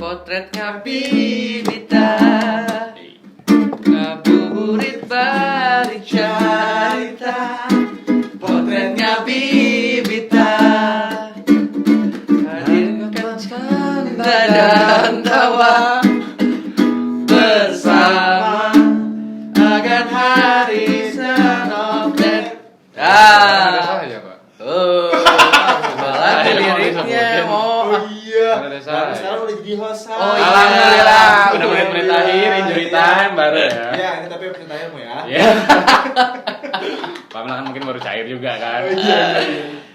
Potretnya Bibita, ngabuburit bari carita. Potretnya Bibita, hadirkan canda dan tawa bersama agar hari senoplet. Ada saya, Pak. Malah liriknya mau. Iya. Ada saya. Sekarang udah jadi host. Oh, iya. Alhamdulillah, udah menit-menit akhir injury time baru ya. Iya, ini tapi pertanyaan ya. Iya. Pamela kan mungkin baru cair juga kan.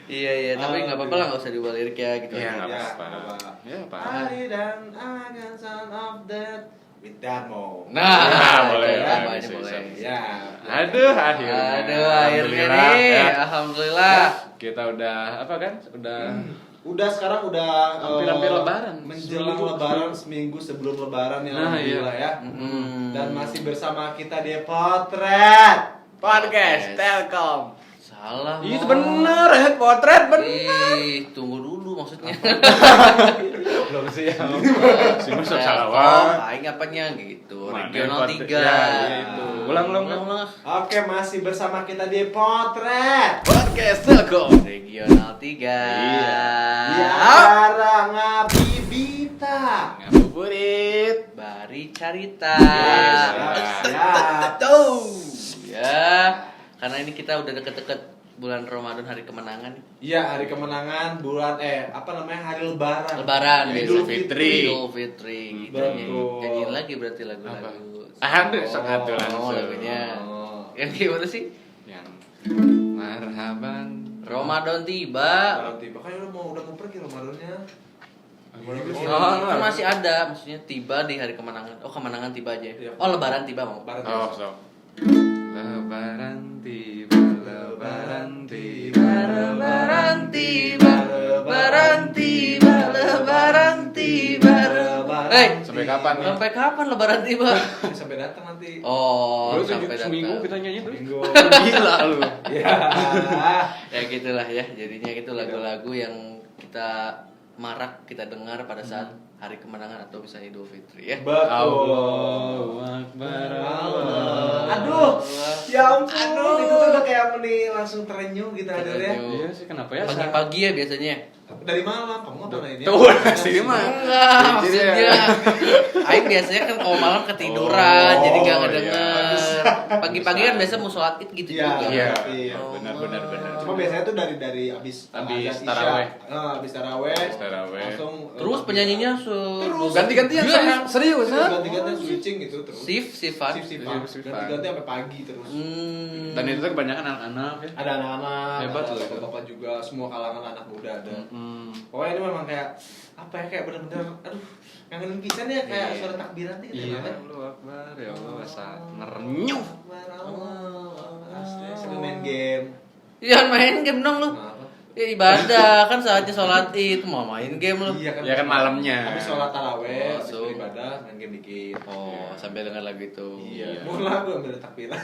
Iya, tapi nggak apa-apa lah, nggak usah diubah lirik ya gitu. Iya, nggak Ya, apa-apa. apa-apa. Ya, Pak. Hari dan akan son of death with Darmo. Boleh, itu ya, namanya bisa, boleh. bisa. Ya. Aduh, akhirnya. Akhirnya Alhamdulillah, nih, ya. alhamdulillah. Kita udah apa kan? Udah Udah sekarang udah Hampir Lebaran. menjelang Seminggu. Lebaran, seminggu sebelum Lebaran ya, Nah, alhamdulillah ya. Dan Hmm. masih bersama kita di Potret podcast Telkom. Salah. Itu Mo. bener ya, potret bener. Ih, tunggu dulu maksudnya. Belum sih ya. Si Mas Telkom, salah banget. aing apanya gitu. Mana Regional pot- 3. ya, gitu. Ulang. Oke, masih bersama kita di Potret Podcast Telkom. Regional 3. di acara Ngabibita. Ngabuburit. Bari carita. Siap. Ya, karena ini kita udah deket-deket bulan Ramadan, hari kemenangan. Iya, hari kemenangan bulan apa namanya? Hari Lebaran. Lebaran, Idul Idul Fitri. Idul Fitri gitu. Betul. Nyanyiin lagi berarti lagu-lagu. Ada satu langsung. lagunya. Oh. Yang gimana sih? Yang marhaban. Ramadan tiba. Lebaran tiba kan udah mau pergi Ramadannya. Kan masih ada, maksudnya tiba di hari kemenangan. Oh, kemenangan tiba aja. Iya. Oh, Lebaran tiba mau. Lebaran Oh, tiba. so. Lebaran tiba, lebaran tiba, Lebaran tiba, Lebaran tiba, Lebaran tiba. Sampai kapan nih? Sampai kapan Lebaran tiba? Sampai datang nanti. Oh, Terus sampai seminggu datang. kita nyanyi terus. Minggu. Gila lu. Ya. Ya gitulah ya, jadinya itu lagu-lagu yang kita marak kita dengar pada saat hari kemenangan atau misalnya Idul Fitri ya. Betul. Allahu Akbar. Aduh. Ya ampun, itu tuh udah kayak langsung terenyuh gitu hadirnya. Terenyuh. Iya sih, kenapa ya? Pagi-pagi ya biasanya. Dari malam kamu ngapain ini? Tuh, sini mah. Enggak, maksudnya Aing biasanya kan kalau malam ketiduran, Oh, jadi nggak iya. ngedenger. Pagi-pagi kan biasa mau sholat id gitu Iya, juga. Iya, iya. benar. Cuma biasanya tuh dari abis Abis azan taraweh. Isya. Abis taraweh. Abis taraweh. Langsung Terus penyanyinya Terus. Ganti-gantian Iya. serius ha? ganti-ganti switching gitu terus. Sifat. Shift-shiftan. Shift-shiftan. Ganti-ganti sampai pagi terus. Dan itu tuh kebanyakan anak-anak ya. Ada anak-anak, Hebat ada loh itu. bapak-bapak juga, semua kalangan anak muda ada. Hmm. Pokoknya ini memang kayak apa ya, kayak bener-bener aduh kangenin pisan ya, kayak Iya. suara takbiran gitu Iya, ya. Allahu Akbar ya Allah, asa ngerenyuh. Asli sambil main game. Jangan main game dong lu. Kenapa? Ya ibadah kan saatnya sholat id, mau main game lu. Iya Ya kan malamnya. Habis sholat taraweh, habis Masuk. beribadah, main game dikit. Oh, sambil dengar lagu itu. Iya. Mau lagu ambil takbiran.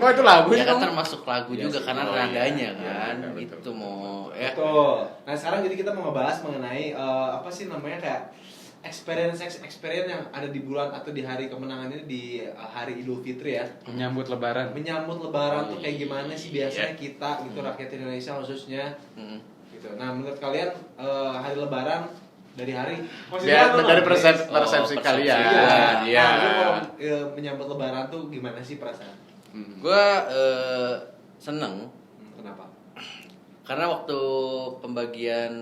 Oh itu lagu Ya kan kamu? termasuk lagu Iya juga sih. karena Oh, iya. nadanya Iya, kan. betul, Itu betul. mau ya. Betul. Nah sekarang jadi kita mau ngebahas mengenai apa sih namanya kayak experience yang ada di bulan atau di hari kemenangan ini, di hari Idul Fitri ya. Menyambut lebaran. Menyambut Lebaran tuh kayak Iya. gimana sih biasanya kita gitu, rakyat Indonesia khususnya Mm. gitu. Nah menurut kalian hari Lebaran dari hari Ya, lu dari lah, persepsi Oh, persepsi. kalian. Iya. Iya. Nah, lu kalau menyambut Lebaran tuh gimana sih perasaan? Gua seneng Kenapa? karena waktu pembagian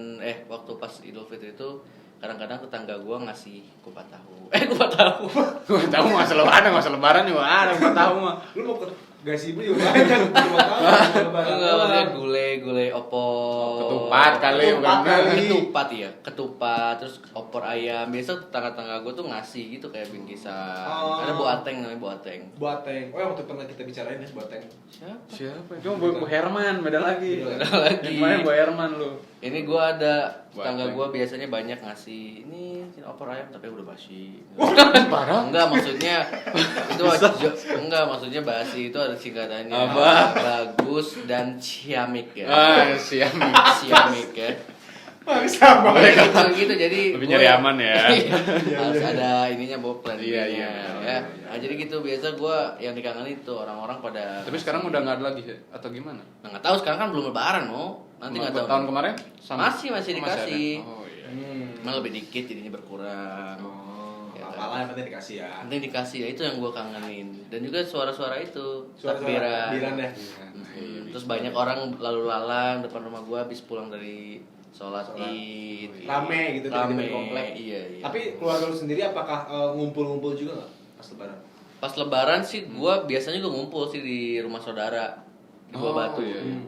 waktu pas Idul Fitri itu kadang-kadang tetangga gua ngasih kupat tahu. Kupat tahu. Gua tahu masa lebaran juga ada, gua tahu mah. Lu mau ke gasibu juga banyak cuma tahu Lebaran. Enggak, maksudnya gulai opor. Ketupat kali Ketupat bukan. kali. Ketupat, terus opor ayam. Biasa tetangga-tetangga gue tuh ngasih gitu kayak bingkisan. Oh. Ada buateng namanya buateng. Buateng. Oh, yang waktu pernah kita bicarain ya buateng. Siapa? Itu Bu Herman, beda lagi. Beda lagi. Yang main Bu Herman lu. Ini gue ada tetangga Buateng. gue biasanya banyak ngasih ini opor ayam tapi udah basi. Parah. Enggak maksudnya itu enggak maksudnya basi itu ada singkatannya. Apa? Bagus dan ciamik ya. Siamik. Ciamik ya. Maksa banget. gitu jadi Lebih nyari aman ya. harus ada ininya bawa plan Iya, B-nya, iya, ya. iya. Nah, jadi gitu biasa gue yang dikangenin itu orang-orang pada. Tapi sekarang udah nggak ada lagi atau gimana? Nah, nggak tahu sekarang kan belum lebaran nanti nggak tahu. Tahun kemarin Masih dikasih. ada? Oh iya. Cuma lebih dikit jadinya berkurang. Ya, Apalah yang penting dikasih ya. penting dikasih ya, itu yang gue kangenin. Dan juga suara-suara itu Suara-suara takbiran ya. Terus banyak orang lalu lalang depan rumah gue habis pulang dari sholat Sholat. id. Rame gitu Rame. di komplek. Iya. Tapi keluarga lu sendiri apakah ngumpul-ngumpul juga nggak pas lebaran? Pas lebaran sih gue biasanya juga ngumpul sih di rumah saudara di Buah Batu. iya, iya.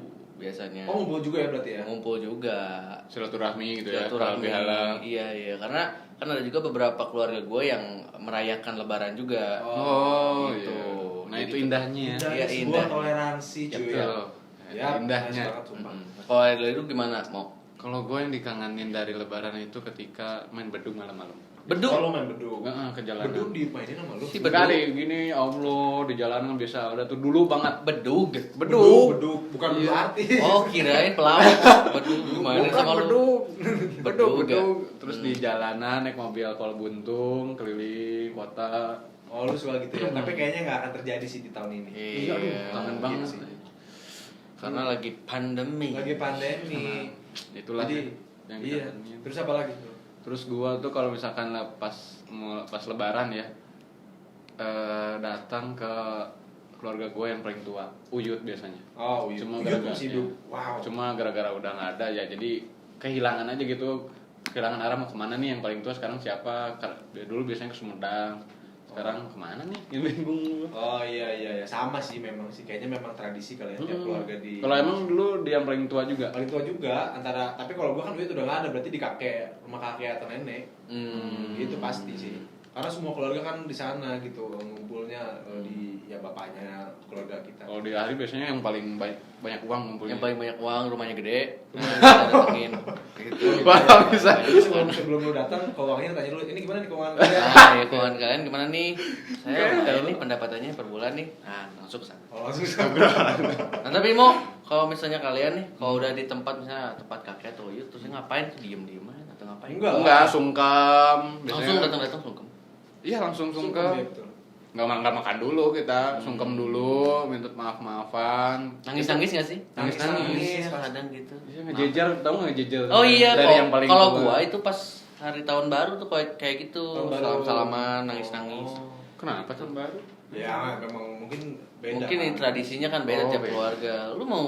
Biasanya Oh ngumpul juga ya berarti ya? ngumpul juga. Silaturahmi gitu ya. Silaturahmi. Halal bihalal. Iya karena kan ada juga beberapa keluarga gue yang merayakan lebaran juga. Oh Gitu. iya. Nah Jadi itu tuh- indahnya. Iya, Dari sebuah indah. toleransi cuy ya. Betul. Ya, Indahnya. nice banget, sumpah. Kalau dari lu gimana mau? Kalau gue yang dikangenin dari lebaran itu ketika main bedug malam-malam. Beduk? Kalau main beduk. Ke jalanan. Beduk dimainin sama lu. Si Enggak deh, gini Allah di jalanan biasa udah tuh dulu banget. Bedug. Beduk, bukan beduk Iya. artis. Oh kirain pelawak. Bedug gimana Bukan sama lu? bedug. Bedug, Bedug. ya? Terus di jalanan naik mobil kol buntung keliling kota. Oh lu suka gitu ya. Tapi kayaknya nggak akan terjadi sih di tahun ini. Iya, aduh, kangen Mungkin banget. sih. Karena lagi pandemi. Lagi pandemi. Itulah Jadi, yang iya. dikangenin. Terus apa lagi? Terus gua tuh kalau misalkan pas lebaran ya datang ke keluarga gue yang paling tua, Uyut biasanya. Oh, iya. Cuma Uyut gara-gara masih hidup. Wow. Cuma gara-gara udah nggak ada ya, jadi kehilangan aja gitu, kehilangan arah mau kemana nih yang paling tua sekarang siapa? Dulu biasanya ke Sumedang, sekarang kemana nih? Yang bingung gua. Oh iya sama sih memang sih kayaknya memang tradisi kali ya tiap keluarga di. Kalau emang dulu dia yang paling tua juga. paling tua juga antara tapi kalau gua kan duit udah nggak ada berarti di kakek rumah kakek atau nenek itu pasti sih karena semua keluarga kan di sana gitu ngumpulnya di ya bapaknya keluarga kita. Kalau di hari biasanya yang paling banyak uang ngumpulnya. Yang paling banyak uang, rumahnya gede. Bisa datengin. Gitu. Wah, bisa. Jadi sebelum lu datang keuangannya tanya dulu ini gimana nih keuangan kalian? Ya keuangan kalian gimana nih? Saya ini pendapatannya per bulan nih. Nah, langsung ke sana. Oh, langsung sama. Nah, tapi mau kalau misalnya kalian nih, kalau udah di tempat misalnya tempat kakek atau Uyut, terus ngapain tuh diem-diem aja atau ngapain? Enggak, sungkem. Langsung datang-datang sungkem. Iya, langsung Ya, sungkem. betul. Nggak makan dulu kita, sungkem dulu, minta maaf-maafan. Nangis-nangis nggak sih? Nangis-nangis, kadang gitu. Iya, ngejejer, tau nggak ngejejer? Oh iya, dari yang paling kalau tua. gua itu pas hari tahun baru tuh kayak gitu, Tahun baru. salam-salaman, nangis-nangis. Oh. Kenapa tahun baru? Ya memang mungkin beda. Mungkin ini tradisinya kan beda Oh, tiap beda. keluarga. Lu mau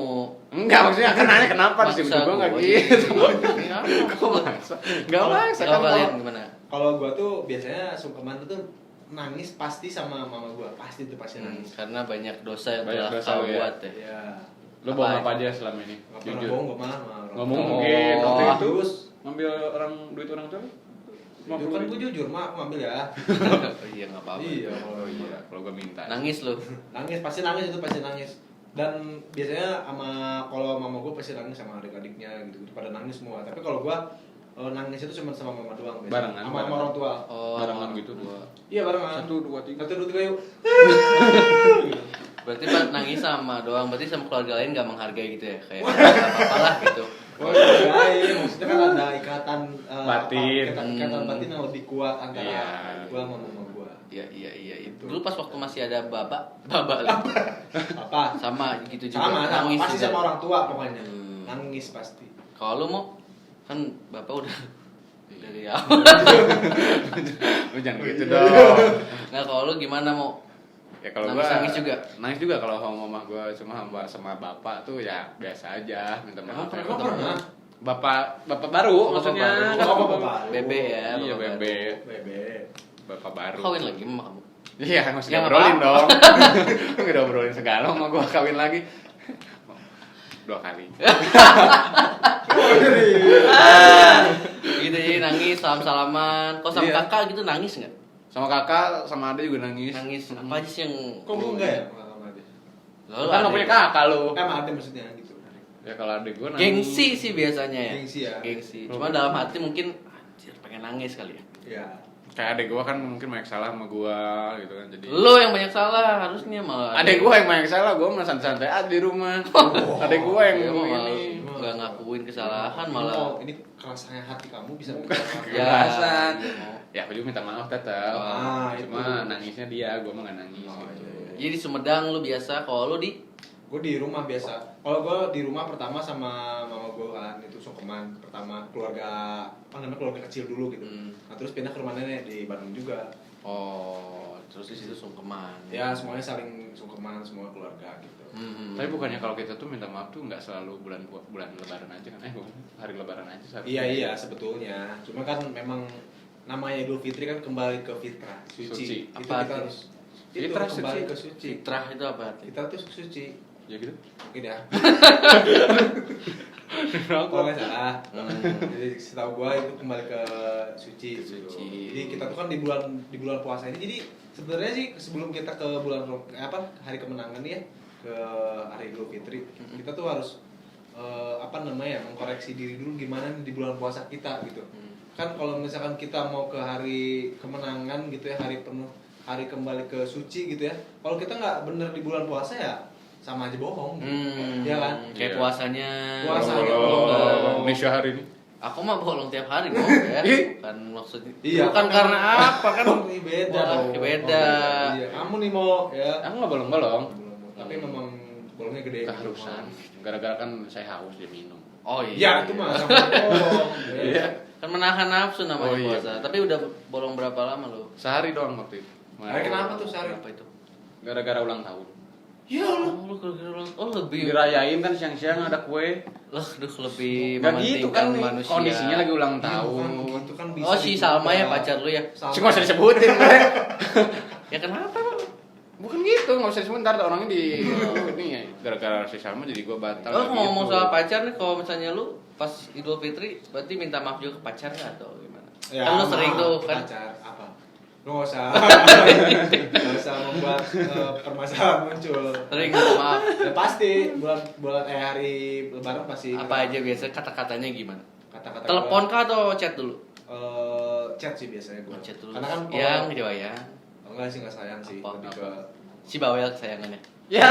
Enggak, maksudnya kan nanya kenapa sih Maksa gua nggak gua gitu. Ya, Kok maksa? Nggak maksa Kalau kan kalian kalau- gimana? Kalau gua tuh biasanya sungkeman tuh nangis pasti sama mama gua, pasti tuh pasti nangis. Karena banyak dosa yang Banyak telah dosa, kau ya. buat ya. Iya. Lu bohong apa aja selama ini? Nggak pernah Jujur. bohong, gua mah. Nggak mungkin. Oh. Waktu itu Terus ngambil duit orang tua. itu kan gua jujur, mak aku ambil ya. Iya nggak apa-apa. Iya, Oh iya, kalau gua minta. Nangis lu. Nangis pasti nangis itu pasti nangis. Dan biasanya kalau mama gua pasti nangis sama adik-adiknya gitu, pada nangis semua. Tapi kalau gua nangis itu cuma sama mama doang biasanya. Barengan, Sama barengan. orang tua. Oh, Barengan gitu. dua. Iya barengan. 1, 2, 3. 1 2 3 yuk. Berarti pas nangis sama doang, berarti sama keluarga lain nggak menghargai gitu ya? Kayak nggak apa-apa lah gitu. Oh iya, maksudnya kan ada ikatan Batin. ikatan batin yang lebih kuat antara Iya. gua sama mama gua. Iya. Dulu pas waktu masih ada baba lu. Apa? Sama gitu juga. Sama, nangis pasti juga. sama orang tua pokoknya. Hmm. Nangis pasti. Kalau lu mau kan bapak udah dari awal. Lu jangan gitu dong. Nah kalau lu gimana mau? Ya kalau Nangis juga? Nangis juga kalau sama mama gua, cuma sama bapak tuh ya biasa aja, minta maaf. Emang pernah? Bapak baru Oh, maksudnya. bapak baru. Oh, bapak baru. Bebe ya. Iya, bapak bebe. Bebe. Bapak baru. Kawin lagi sama kamu. Iya, masih Ya, ngobrolin apa? dong. Enggak ngobrolin segala sama gua kawin lagi. 2 kali. Gitu jadi nangis salam-salaman. Kok sama Iya. kakak gitu nangis nggak? Sama kakak, sama ade juga nangis. Nangis apa aja sih yang? Kok gua enggak ya? Sama Ade. Lalu Kan nggak punya kakak lu. Sama Ade maksudnya gitu. Ya kalau ade gua nangis. Gengsi sih biasanya ya. Gengsi ya. Gengsi. Cuma dalam hati mungkin anjir pengen nangis kali ya. Iya. Kayak adek gua kan mungkin banyak salah sama gua gitu kan jadi. Lo yang banyak salah harusnya malah. Adek gua yang banyak salah, gua mah santai-santai aja di rumah. Adek gua yang Iya, ini. nggak ngakuin kesalahan Ini malah. ini kerasanya hati kamu bisa Ya, Kerasan. iya, mau. Ya aku juga minta maaf tetap. Cuma itu. nangisnya dia, gue mah nggak nangis. Oh, gitu. iya, iya. Jadi di Sumedang lu biasa, kalau lu di Gue di rumah biasa. Kalau gue di rumah pertama sama mama gue kan itu sungkeman pertama keluarga keluarga kecil dulu gitu. Nah terus pindah ke rumah nenek di Bandung juga. oh, terus di situ sungkeman. Ya semuanya saling sungkeman semua keluarga gitu. Tapi bukannya kalau kita tuh minta maaf tuh nggak selalu bulan Lebaran aja kan? Bukan hari Lebaran aja. Seharusnya. Iya sebetulnya. Cuma kan memang namanya Idul Fitri kan kembali ke fitrah suci. Itu Apa kita artinya? harus Fitrah itu kembali suci. ke suci. Fitrah itu apa? Kita tuh suci. Ya gitu. Mungkin ya. Kalau nggak salah. Jadi setahu gua itu kembali ke suci. Gitu. Suci. Jadi kita tuh kan di bulan puasa ini. Jadi sebenarnya sih sebelum kita ke bulan hari kemenangan nih ya ke hari Idul Fitri, kita tuh harus mengkoreksi diri dulu gimana nih di bulan puasa kita gitu. Kan kalau misalkan kita mau ke hari kemenangan gitu ya, hari penuh, hari kembali ke suci gitu ya. Kalau kita nggak bener di bulan puasa ya sama aja bohong. Ya kan? Kayak Iya. puasanya. Bolong Indonesia hari ini. Aku mah bolong tiap hari kok ya. Bukan maksudnya. Iya. Bukan karena apa kan? Ini beda Wah, dong. beda. Iya. Kamu nih mau ya. Aku nggak bolong-bolong. Tapi memang bolongnya gede. Keharusan. Gara-gara kan saya haus dia minum. Oh iya. Ya itu mah sama bohong. Iya. Kan menahan nafsu namanya Oh, iya. puasa. Tapi udah bolong berapa lama lu? Sehari doang waktu itu. Hari kenapa tuh sehari? Apa itu? Gara-gara ulang tahun. Ya Allah. Oh, lu kira-kira lebih. Dirayain kan siang-siang ada kue. Lah, lebih Gak gitu kan mementingkan manusia. kondisinya lagi ulang Iya, tahun. bukan gitu kan bisa. Oh, si Salma ya pacar lu ya? Salma. Cuma usah disebutin. Ya kenapa? Bukan gitu, nggak usah disebutin. Ntar orangnya di ini ya. Gara-gara si Salma jadi gua batal. Oh, kayak ngomong gitu. soal pacar nih, kalau misalnya lu pas Idul Fitri berarti minta maaf juga ke pacarnya atau gimana? Ya, Kan lu sering tuh kan. pacar apa? Lu nggak usah nggak usah membuat permasalahan muncul. Sering minta maaf. Ya pasti bulan hari Lebaran pasti. Apa aja biasa kata-katanya gimana? Kata-kata Telepon kah atau chat dulu? chat sih biasanya gua. Chat dulu. Karena kan Yang Jawa ya. enggak sih enggak sayang sih, Apa? lebih ke Si bawel kesayangannya. Ya.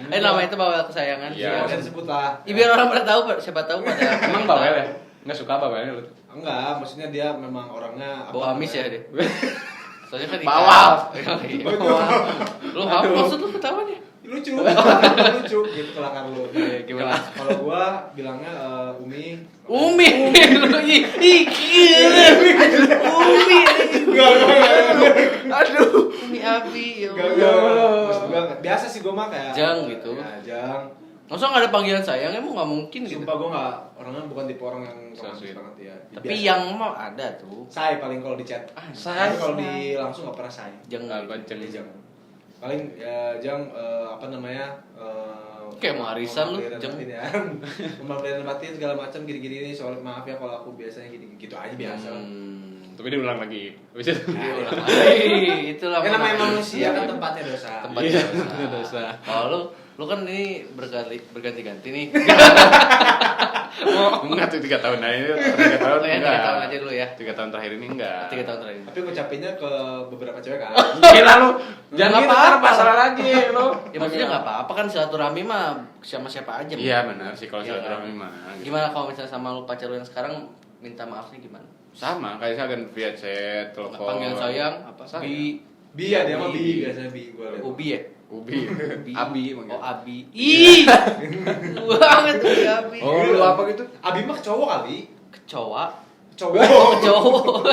Namanya itu bawel kesayangan. Iya. ya bisa disebut lah. Biar orang pada tahu, siapa tahu pada. Emang bawel ya? Nggak suka bawelnya lu? Enggak, maksudnya dia memang orangnya Bau amis ya namanya? dia. Soalnya kan Bawal. Bawal. Lu apa maksud lu ketawanya? Lucu, lucu gitu kelakar lu. Gimana? Kalau gua bilangnya Umi. Umi. Lu Umi. Aduh. Umi Abi. Ya Gak. Allah. Maksud gua biasa sih gua mah kayak Jang gitu. Ya, Jang. Masa nggak ada panggilan sayang emang nggak mungkin gitu. Sumpah gua enggak orangnya bukan tipe orang yang So romantis sweet. banget ya. Tapi yang mah ada tuh. Say paling kalau di chat. Say. Tapi kalau di langsung enggak pernah say. Jangan. Jadi Jang. Paling ya Jang apa namanya? Kayak mau arisan lu, Jang. Ya. Memberikan batin segala macam gini-gini nih soal maaf ya kalau aku biasanya gini gitu aja biasa. Tapi dia ulang lagi. Habis itu. Itulah Ya namanya mana. manusia kan tempatnya dosa. Tempatnya Iya, dosa. dosa. Kalau lu kan ini berganti-ganti nih. Enggak tuh 3 tahun aja. 3 tahun Oh ya, 3 enggak. tahun aja dulu ya. 3 tahun terakhir ini enggak. 3 tahun terakhir. Tapi ngucapinnya ke beberapa cewek kan. Gila lu. Jangan Nggak gitu apa-apa. masalah lagi lu. Ya maksudnya nggak apa-apa kan silaturahmi mah sama siapa aja. Iya benar sih kalau Iya silaturahmi kan? mah. Gitu. Gimana kalau misalnya sama lu pacar lu yang sekarang minta maafnya gimana? Sama kayak saya kan via chat, telepon. Panggilan sayang apa? Sayang. Bi ya dia mah bi biasanya bi gua lihat. Ubi ya? Ubi. Abi manggil. Oh Abi. Ih. Banget tuh si Abi. Oh, lu apa gitu? Abi mah ke cowok kali. Kecoa. Cowok. Oh, cowok.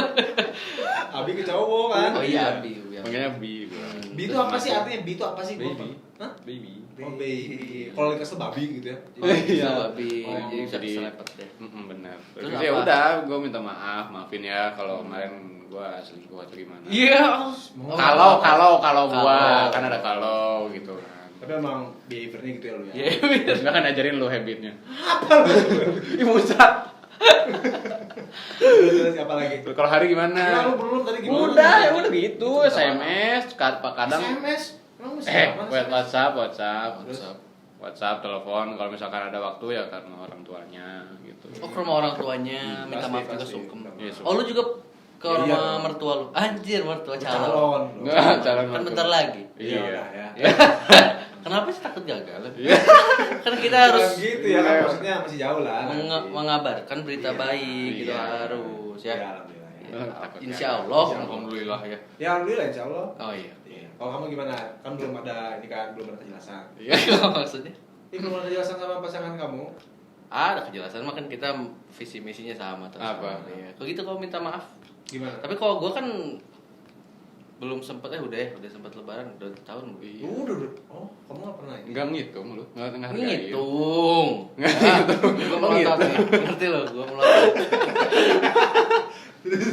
Abi ke cowok kan. Oh iya Abi. Panggilnya Bi gua. Bi itu apa sih artinya? Bi itu apa sih? Gua Baby. Hah? Baby. Oh baby. Kalau kesel babi gitu ya. Oh, iya Abi. Oh, Jadi bisa jadi- selepet deh. Benar. Terus Terus ya apa? udah, gue minta maafin ya kalau kemarin gue selingkuh atau gimana. Iya. Kalau gua Kalau. kan ada kalau gitu kan. Tapi emang behaviornya gitu ya lu ya. Iya. Enggak kan ajarin lu habitnya. Apa lu? Ih Musa. Terus apa lagi? Kalau hari Nah, gimana? lu belum tadi gimana? Udah, ya udah gitu. SMS kadang SMS. Emang mesti eh apa? WhatsApp, telepon kalau misalkan ada waktu ya karena orang tuanya gitu. Oh ke rumah orang tuanya minta Pasti, maaf juga pasti. sungkem. Iya, sungkem. Oh lu juga ke Iya, rumah dong. mertua lu? Anjir mertua calon. Calon. Enggak, calon Kan mertua. bentar lagi. Iya Iya. udah ya. Kenapa sih takut gagal? Iya. Kan kita harus Jangan gitu ya kan, maksudnya masih jauh lah. nanti. mengabarkan berita Iya, baik gitu iya. harus ya. Ya, alhamdulillah. Ya. Takut Insya gagal. Allah. Alhamdulillah ya. Ya alhamdulillah insya Allah. Oh iya. Iya. Kalau kamu gimana? Kan belum ada ini kan, belum ada kejelasan. Iya. Maksudnya? Ini belum ada kejelasan sama pasangan kamu. Ada kejelasan mah kan kita visi misinya sama terus. Apa? Iya. Kalau gitu kau minta maaf. Gimana? Tapi kalau gue kan belum sempet udah sempat lebaran udah tahun gue. Iya. Udah. Oh, kamu nggak pernah ini? Enggak ngitung lu, enggak hargain. Ngitung. Nggak Gue melotot nih. Ngerti lo, gue melotot.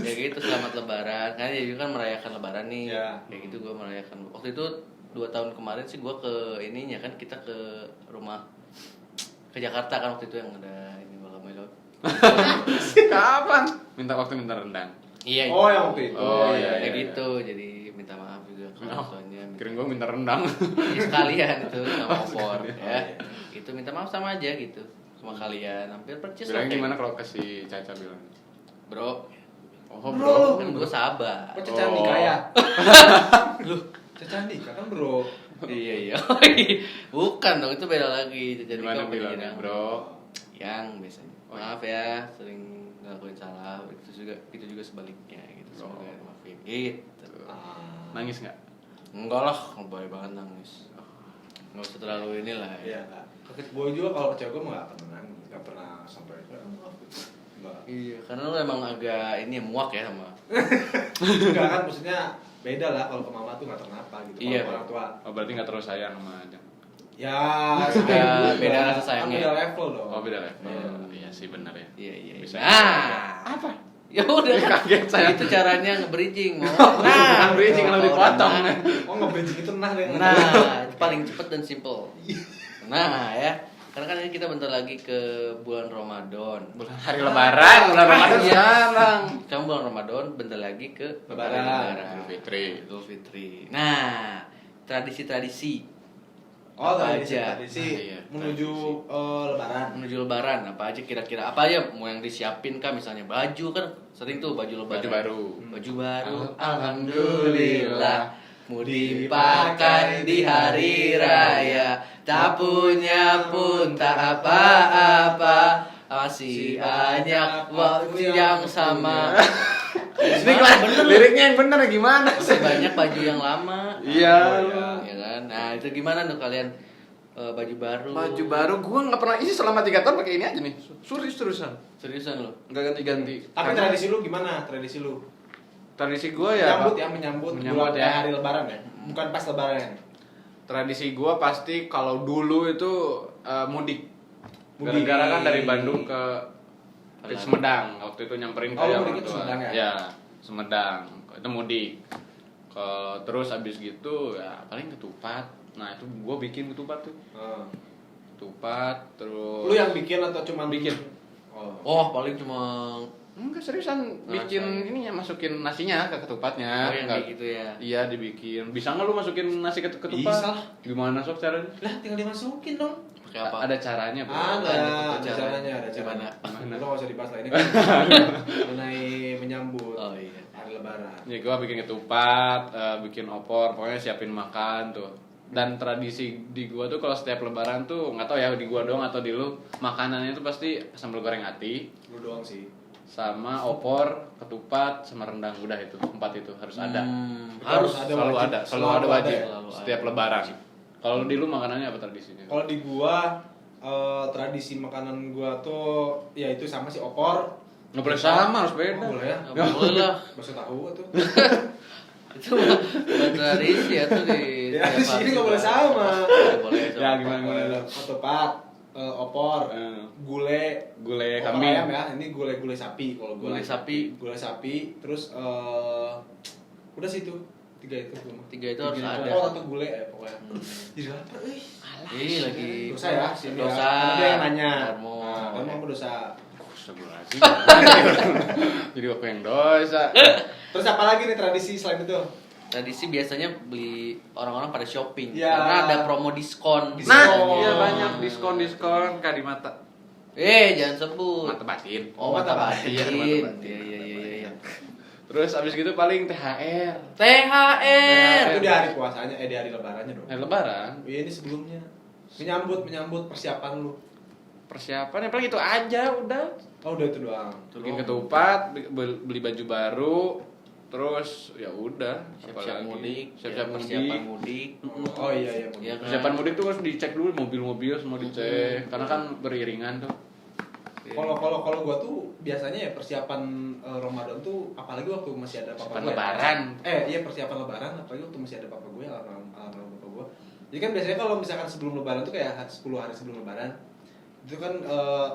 Ya gitu selamat lebaran. Kan jadi kan merayakan lebaran nih. Ya. Kayak gitu gue merayakan. Waktu itu 2 tahun kemarin sih gue ke ininya kan kita ke rumah ke Jakarta kan waktu itu yang ada ini malam-malam. Kapan? Minta waktu minta rendang. Iya. Oh, yang waktu itu. Oh, iya, Kayak iya. gitu. Jadi minta maaf juga ke orang tuanya. Kirain gua minta rendang. Ya, sekalian itu sama opor sekalian. ya. Oh, iya. Itu minta maaf sama aja gitu. Sama kalian. Hampir percis Bilangnya oke. gimana kalau kasih Caca bilang? Bro, Oh, Bro. kan gue sabar. Kok Caca nikah ya? Lu Caca nikah kan bro. iya. Bukan dong, itu beda lagi. Jadi Gimana kau bilangnya, bilang, Bro? Yang biasanya. Maaf ya, sering ngelakuin salah. Itu juga sebaliknya gitu. Semoga maafin gitu. Nangis nggak? Enggak lah, baik banget nangis. Nggak usah terlalu inilah ya. Iya enggak. Gue juga kalau ke cewek gue nggak pernah nangis, nggak pernah sampai enggak. Iya, karena lu emang agak ini muak ya sama. Enggak kan, maksudnya beda lah kalau ke mama tuh nggak tahu kenapa gitu. Kalau Iya, ke orang tua. Oh, berarti nggak terlalu sayang sama Aja. Ya, Beda- juga. beda rasa sayangnya. Kan beda level dong. Oh, beda level. Iya. Iya sih benar ya. Iya. Bisa. Nah, Apa? ya udah Kaget saya. itu caranya nge-bridging. Bukan bridging, kalau dipotong. Oh nge-bridging itu nah deh. Nah, itu paling cepet dan simple. Nah, ya. Karena kan ini kita bentar lagi ke bulan Ramadan. Bulan hari lebaran, bulan Ramadan Iya. sekarang. Sekarang bulan Ramadan bentar lagi ke Lebaran. Idul Fitri. Idul Fitri. Nah, tradisi-tradisi Oh, apa tradisi, aja? tradisi Iya, menuju lebaran. Menuju lebaran apa aja kira-kira apa ya mau yang disiapin kan misalnya baju kan sering tuh baju lebaran. Baju baru. Baju baru. Alhamdulillah. Mau dipakai di hari raya. Tak punya pun tak apa-apa. Masih banyak waktu yang sama. Ini kan liriknya yang bener gimana Masih sih? banyak baju yang lama. Iya. Ya kan. Nah, itu gimana tuh kalian baju baru? Baju baru gua nggak pernah isi selama 3 tahun pakai ini aja nih. Terusan. Seriusan lo? Nggak ganti-ganti. Tapi tradisi lu gimana? Tradisi lu? Tradisi gua ya. Menyambut Menyambut bulan ya. hari lebaran ya. Bukan pas lebaran. Tradisi gua pasti kalau dulu itu mudik. Mudik. Gara-gara kan dari Bandung ke Ke Sumedang. Waktu itu nyamperin Oh, kayak lu orang mudik ke tua. Sumedang ya? Ya, Sumedang. Itu mudik. Terus abis gitu ya paling ketupat. Nah, itu gua bikin ketupat tuh. Ketupat terus Lu yang bikin atau cuma Bikin. Oh, paling cuma enggak seriusan bikin Ngerasain. ininya masukin nasinya ke ketupatnya. yang Enggak. kayak gitu ya. Iya dibikin. Bisa nggak lu masukin nasi ke ketupat? Bisa. Gimana sok caranya? Lah tinggal dimasukin dong. Pakai apa? Ada caranya, Bro. Ada caranya. caranya, ada Gimana? caranya. Lu nggak usah dibahas lah ini kan mengenai menyambut Oh iya. hari lebaran. Ya gua bikin ketupat, bikin opor, pokoknya siapin makan tuh. Dan tradisi di gua tuh kalau setiap lebaran tuh nggak tahu ya di gua doang atau di lu, makanannya tuh pasti sambal goreng ati Lu doang sih. sama opor, ketupat sama rendang udah itu. 4 itu harus ada. Harus Ada Selalu wajib. ada, selalu Selalu ada wajib ada. Selalu setiap ada. lebaran. Kalau di lu makanannya apa tradisinya? Kalau di gua tradisi makanan gua tuh ya itu sama sih opor. Nggak boleh sama, harus beda. Oh, boleh ya. Nggak boleh lah. Bakso tahu tuh. Itu bukan tradisi ya tuh di Ya tiap di sini hari. nggak boleh sama. Nggak boleh sama. Ya, gimana? Ketupat, opor, gulai Gulai opor kambing. ayam ya. Ini gulai sapi kalau gua. Gulai sapi. Gulai sapi, terus udah sih itu. 3 itu gua. 3 itu harus ada. Oh, atau gulai ya pokoknya. Jadi lapar Ih, lagi dosa ya, sini ya. dosa. Karena dia yang nanya. Darmo. Nah, kamu apa dosa? Astagfirullahaladzim. Jadi aku yang dosa. Terus apa lagi nih tradisi selain itu? Tradisi biasanya beli orang-orang pada shopping Ya. karena ada promo diskon. Diskon. Nah, Oh. iya banyak diskon kayak di mata. Jangan sebut. Mata batin. Oh, mata batin. Iya, mata batin. Iya. Terus abis gitu paling THR. THR. Itu di hari puasanya, di hari lebarannya dong. Lebaran. Iya ini sebelumnya. Menyambut persiapan lu. Persiapan paling itu aja udah. Oh udah itu doang. Bikin ketupat, beli baju baru, terus ya udah. Siap-siap mudik, Siap-siap ya, persiapan mudik. mudik. Oh iya. Iya kan? Persiapan mudik tuh harus dicek dulu mobil-mobil semua dicek, karena kan beriringan tuh. Kalau gua tuh biasanya ya persiapan Ramadan tuh apalagi waktu masih ada papa Persiapan gue. lebaran. Iya persiapan lebaran apalagi waktu masih ada papa gue alarm papa gue. Jadi kan biasanya kalau misalkan sebelum lebaran tuh kayak 10 hari sebelum lebaran itu kan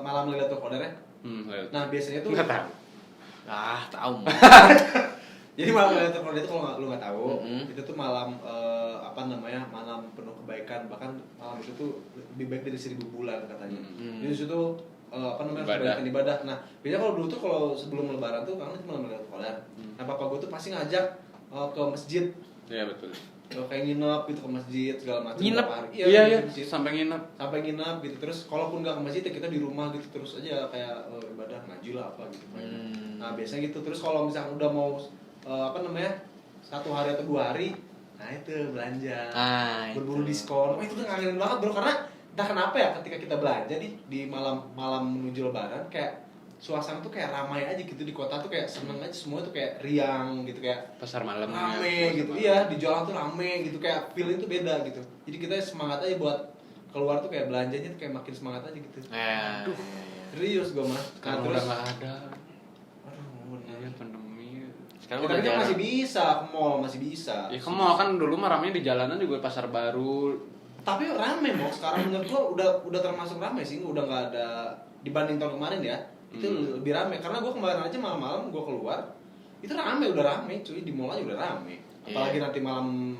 malam Lailatul Qadar ya. Nah, biasanya tuh nggak tahu. Tahu. jadi malam Lailatul Qadar itu kalau lu nggak tahu, Mm-hmm. itu tuh malam malam penuh kebaikan, bahkan malam itu tuh lebih baik dari 1000 bulan katanya. Mm-hmm. Jadi itu tuh kebaikan ibadah. Nah, biasanya kalau dulu tuh kalau sebelum lebaran tuh karena itu malam Lailatul Qadar. Nah, papa gue tuh pasti ngajak ke masjid. Iya betul. Kayak nginep gitu ke masjid segala macam. Nginep? berapa hari. Iya, di masjid. sampai nginep. Sampai nginep gitu. Terus kalaupun nggak ke masjid ya kita di rumah gitu terus aja kayak ibadah ngaji lah apa gitu. Nah, biasanya gitu. Terus kalau misalnya udah mau 1 hari atau 2 hari, nah itu belanja. Berburu diskon. Wah, itu udah ngangenin banget bro karena entah kenapa ya ketika kita belanja di malam menuju lebaran kayak suasana tuh kayak ramai aja gitu di kota tuh kayak seneng aja semua tuh kayak riang gitu kayak Pasar malam. rame gitu. Iya, di jalan tuh rame gitu kayak feeling tuh beda gitu. Jadi kita semangat aja buat keluar tuh kayak belanjanya tuh kayak makin semangat aja gitu. Aduh. Serius gue mah. Sekarang udah nggak ada. Aduh, Iya pandemi. Sekarang kita udah kan jarang. masih bisa ke mall masih bisa. Ya ke mall kan dulu mah ramenya di jalanan juga pasar baru. Tapi rame mau sekarang menurut gua udah termasuk rame sih, udah nggak ada dibanding tahun kemarin ya. Itu lebih rame karena gua kemarin aja malam-malam gua keluar itu udah rame cuy, di mall aja udah rame. Apalagi nanti malam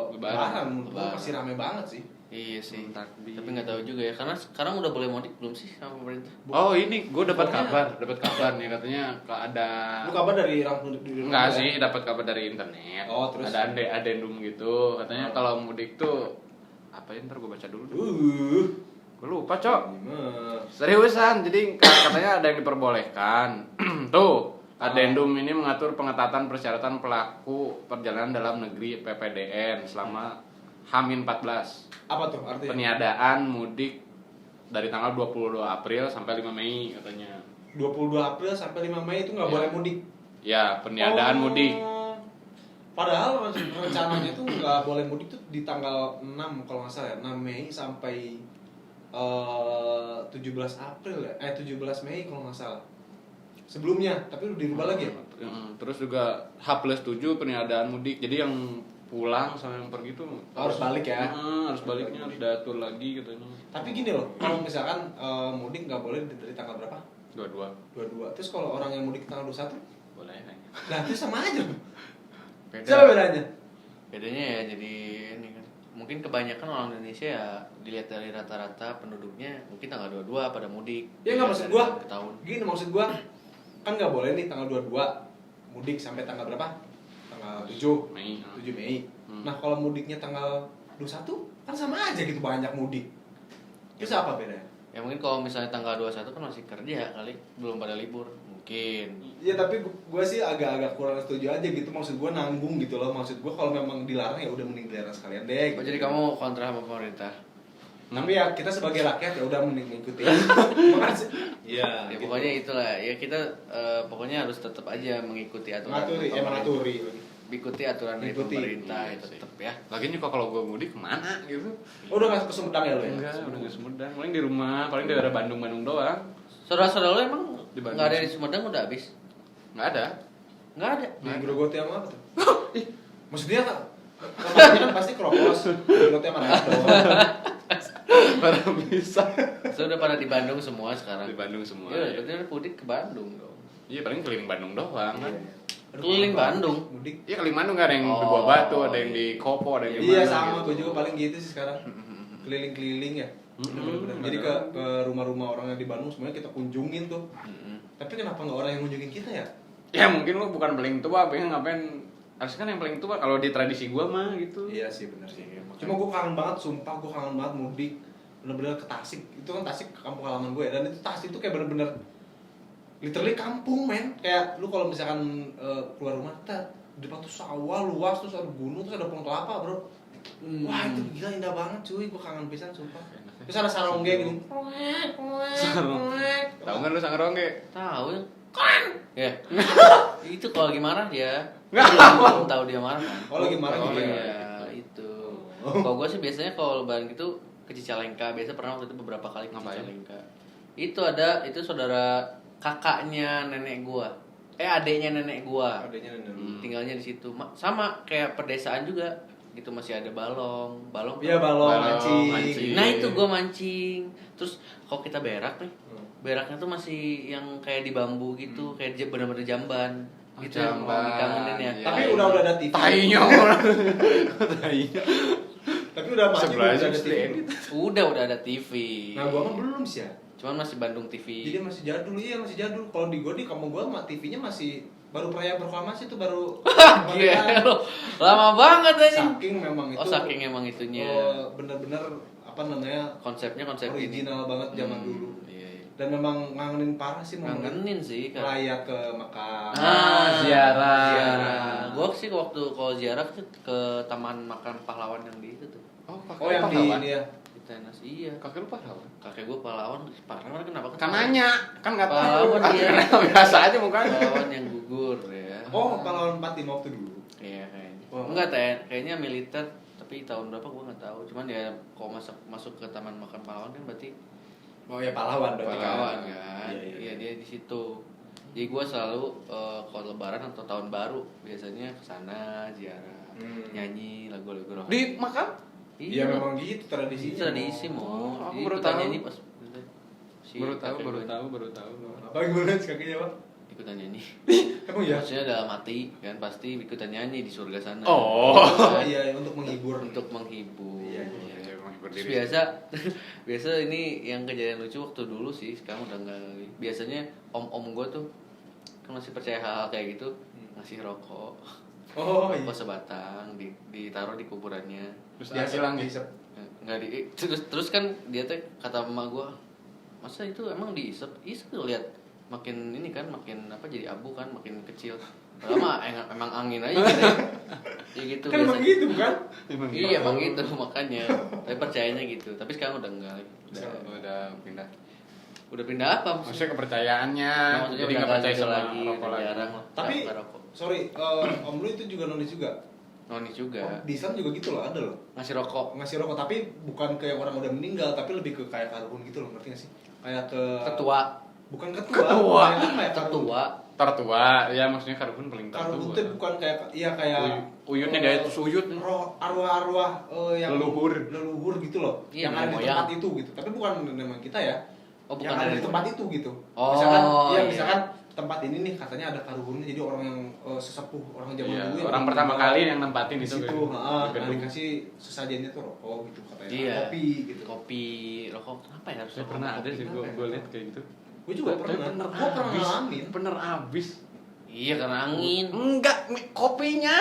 lebaran menurut gua masih rame banget sih. Iya sih. Takbir. Tapi nggak tahu juga ya karena sekarang udah boleh mudik belum sih sama pemerintah? Oh ini gue dapat Pokoknya- kabar nih katanya ada. Lu kabar dari orang Enggak sih, dapat kabar dari internet. Oh, terus? Ada addendum gitu. Katanya kalau mudik tuh apa ya, ntar gue baca dulu. Gue lupa, Cok. Seriusan, jadi katanya ada yang diperbolehkan. Tuh, addendum ini mengatur pengetatan persyaratan pelaku perjalanan dalam negeri PPDN selama H-14. Apa tuh artinya? Peniadaan mudik dari tanggal 22 April sampai 5 Mei katanya. 22 April sampai 5 Mei itu nggak Ya. boleh mudik. Ya, peniadaan mudik. Padahal rencananya tuh nggak boleh mudik tuh di tanggal 6 kalau nggak salah ya, 6 Mei sampai 17 April ya, 17 Mei kalau nggak salah. Sebelumnya, tapi udah dirubah lagi ya. Terus juga H+7 peniadaan mudik. Jadi yang pulang sama yang pergi tuh Harus balik ya. Harus baliknya harus diatur lagi katanya. Tapi gini loh, kalau misalkan mudik nggak boleh dari tanggal berapa? 22. 22. Terus kalau orang yang mudik tanggal 21? Boleh nih. Nah, itu sama aja. Beda. Siapa bedanya? Bedanya ya jadi ini kan. Mungkin kebanyakan orang Indonesia ya dilihat dari rata-rata penduduknya mungkin tanggal 22 pada mudik. Ya nggak maksud gua. Ke tahun. Gini maksud gua kan nggak boleh nih tanggal 22 mudik sampai tanggal berapa? Tanggal 7 Mei. 7 Mei. Nah, kalau mudiknya tanggal 21 kan sama aja gitu banyak mudik. Terus apa bedanya? Ya mungkin kalau misalnya tanggal 21 kan masih kerja kali, belum pada libur. Mungkin. Ya tapi gue sih agak-agak kurang setuju aja gitu. Maksud gue nanggung gitu loh. Maksud gue kalau memang dilarang ya udah mending dilarang sekalian deh. Oh, jadi kamu kontra sama pemerintah? Tapi ya kita sebagai rakyat ya udah mending ngikutin. Makasih. Iya. Ya pokoknya itulah. Ya kita pokoknya harus tetap aja mengikuti aturan. mengaturi. Ikuti aturan dari Ikuti. pemerintah Iya itu sih. tetap ya. Lagian juga kalau gue mudik kemana gitu? Oh, udah nggak ke Sumedang ya lo ya? Enggak, udah nggak Sumedang. Paling di rumah, paling di daerah Bandung doang. Saudara-saudara lo emang Di Bandung. nggak ada di Sumedang udah habis? Nggak ada. Nggak ada. Di Grogoti sama apa tuh? Maksudnya kan pasti Kropos. Grogoti sama Raya doang. Para bisa. Sudah pada di Bandung semua sekarang. Di Bandung semua. Ya, berarti mudik ke Bandung dong. Iya, paling keliling Bandung doang kan. Keliling Bandung. Mudik. Iya, keliling Bandung nggak ada yang di Buah Batu, ada yang di Kopo, ada yang di Iya mana sama, gitu. gue juga paling gitu sih sekarang. Keliling-keliling ya. Bener-bener. Jadi ke rumah-rumah orang yang di Bandung semuanya kita kunjungin tuh. Tapi kenapa nggak orang yang kunjungin kita ya? Ya mungkin lu bukan paling tua, pengen ngapain? Harusnya kan yang paling tua kalau di tradisi gua mah gitu. Iya sih bener sih. Cuma gue kangen banget, sumpah gue kangen banget mudik. Bener-bener ke Tasik. Itu kan Tasik kampung halaman gue ya. Dan itu Tasik tuh kayak bener-bener literally kampung men. Kayak lu kalau misalkan keluar rumah di depan tuh sawah luas, terus ada gunung, terus ada pohon kelapa bro. Wah itu gila indah banget cuy, gue kangen pisan sumpah. Terus ada sarongge gini. Tahu nggak lu sarongge? Tahu ya. Itu kalau lagi marah dia. Nggak. Tahu dia marah kan. Oh lagi marah gitu ya. Iya, itu. Kalau gue sih biasanya kalau lebaran gitu ke Cicalengka. Biasa pernah waktu itu beberapa kali ke Ngapain? Cicalengka. Itu saudara kakaknya nenek gua. Adeknya nenek gua. Adanya Tinggalnya di situ. Sama kayak pedesaan juga. Gitu masih ada balong. Iya balong mancing. mancing. Nah itu gue mancing. Terus kalau kita berak nih, beraknya tuh masih yang kayak di bambu gitu, kayak bener-bener jamban. Gitu yang mau Jamban, dikangenin ya. iya. Tapi udah ada TV. Tainya orang. Tainya. Tapi udah mancing Sebelah udah ada aja TV. Udah ada TV. Nah gua mah belum sih ya. Cuman masih Bandung TV. Jadi masih jadul, iya masih jadul. Kalau di gua di kamu gua mah TV-nya masih baru perayaan proklamasi tuh baru. Gila, lama banget aja. Saking memang itu. Oh saking emang itunya. Bener-bener apa namanya Konsep ini. original banget zaman dulu. Iya, iya. Dan memang ngangenin parah sih Ngangenin sih kan. Layak ke Mekah. Ziarah. Gue sih waktu kalau ziarah ke Taman Makan Pahlawan yang di itu tuh. Oh yang di ini ya. Di Tenas. Iya. Kakek lu pahlawan. Kakek gue pahlawan kenapa? Kan nanya, kan nggak tahu. Pahlawan dia. Biasa aja mukanya. Pahlawan yang gugur ya. Oh pahlawan 45 waktu dulu. Iya kayaknya. Wah. Enggak kayaknya militer tapi tahun berapa gue nggak tahu. Cuman ya kalau masuk ke Taman Makan Pahlawan kan berarti Oh ya pahlawan berarti pahlawan kan. Iya. Iya dia di situ. Jadi gue selalu kalau lebaran atau tahun baru biasanya ke sana ziarah, nyanyi lagu-lagu rohani. Di makam? Iya memang gitu tradisinya. Tradisi mau. Oh, aku Jadi baru ikutan tahu. nyanyi pas Baru tahu, kakek baru gue tahu, baru tahu. Apa gimana sih kakinya pak? ikutan nyanyi. Emang ya? Maksudnya dalam hati kan pasti ikutan nyanyi di surga sana. Oh. Oh iya untuk menghibur. Untuk menghibur. Iya, Iya, menghibur Terus diri. biasa ini yang kejadian lucu waktu dulu sih, sekarang udah enggak lagi. Biasanya om-om gue tuh kan masih percaya hal-hal kayak gitu, ngasih rokok. Oh iya. Rokok sebatang ditaruh di kuburannya. Terus Biasa hasil lang dihisap. Enggak terus kan dia teh kata emak gue, masa itu emang diisep? Isep tuh lihat makin ini kan makin apa jadi abu kan makin kecil. Lama emang angin aja gitu. Ya gitu Kan emang biasanya. gitu bukan? Iya emang gitu makanya. Tapi percayanya gitu. Tapi sekarang udah enggak lagi. Udah pindah. Udah pindah apa Maksudnya kepercayaannya, Nah, maksudnya jadi udah nggak percaya gitu sama lagi, rokok udah lagi. jarang lah. Tapi Nggak rokok. sorry, om lu itu juga nonis juga. Nonis juga. Oh, di Islam juga gitu loh, ada loh. Ngasih rokok. Ngasih rokok tapi bukan ke yang orang udah meninggal, tapi lebih ke kayak karun gitu loh, ngerti gak sih? Kayak ke Ketua. Bukan ketua. Ketua. Kayak apa ya? Ketua. Tertua, ya maksudnya karbon paling Karun tertua. itu bukan kayak iya kayak Uyutnya gaya itu uyut. roh arwah-arwah yang leluhur gitu loh. Iya, yang ada di moyang. tempat itu gitu. Tapi bukan nama kita ya. Oh, bukan yang ada dari di tempat itu gitu. Oh, Misalkan iya. misalkan tempat ini nih katanya ada karuhunnya jadi orang yang sesepuh, orang zaman Iya, dulu yang orang pertama meninggal kali yang nempatin di itu situ, kan. nah Di gedung. dikasih sesajennya tuh rokok gitu katanya. Iya. Kopi gitu. Kopi, rokok. Kenapa ya harus Saya rokok? pernah ada Kopi sih, kenapa ya? gue liat kayak gitu. Gue juga Tapi pernah. Gue pernah ngalamin. Bener abis. Iya karena angin. Enggak, kopinya.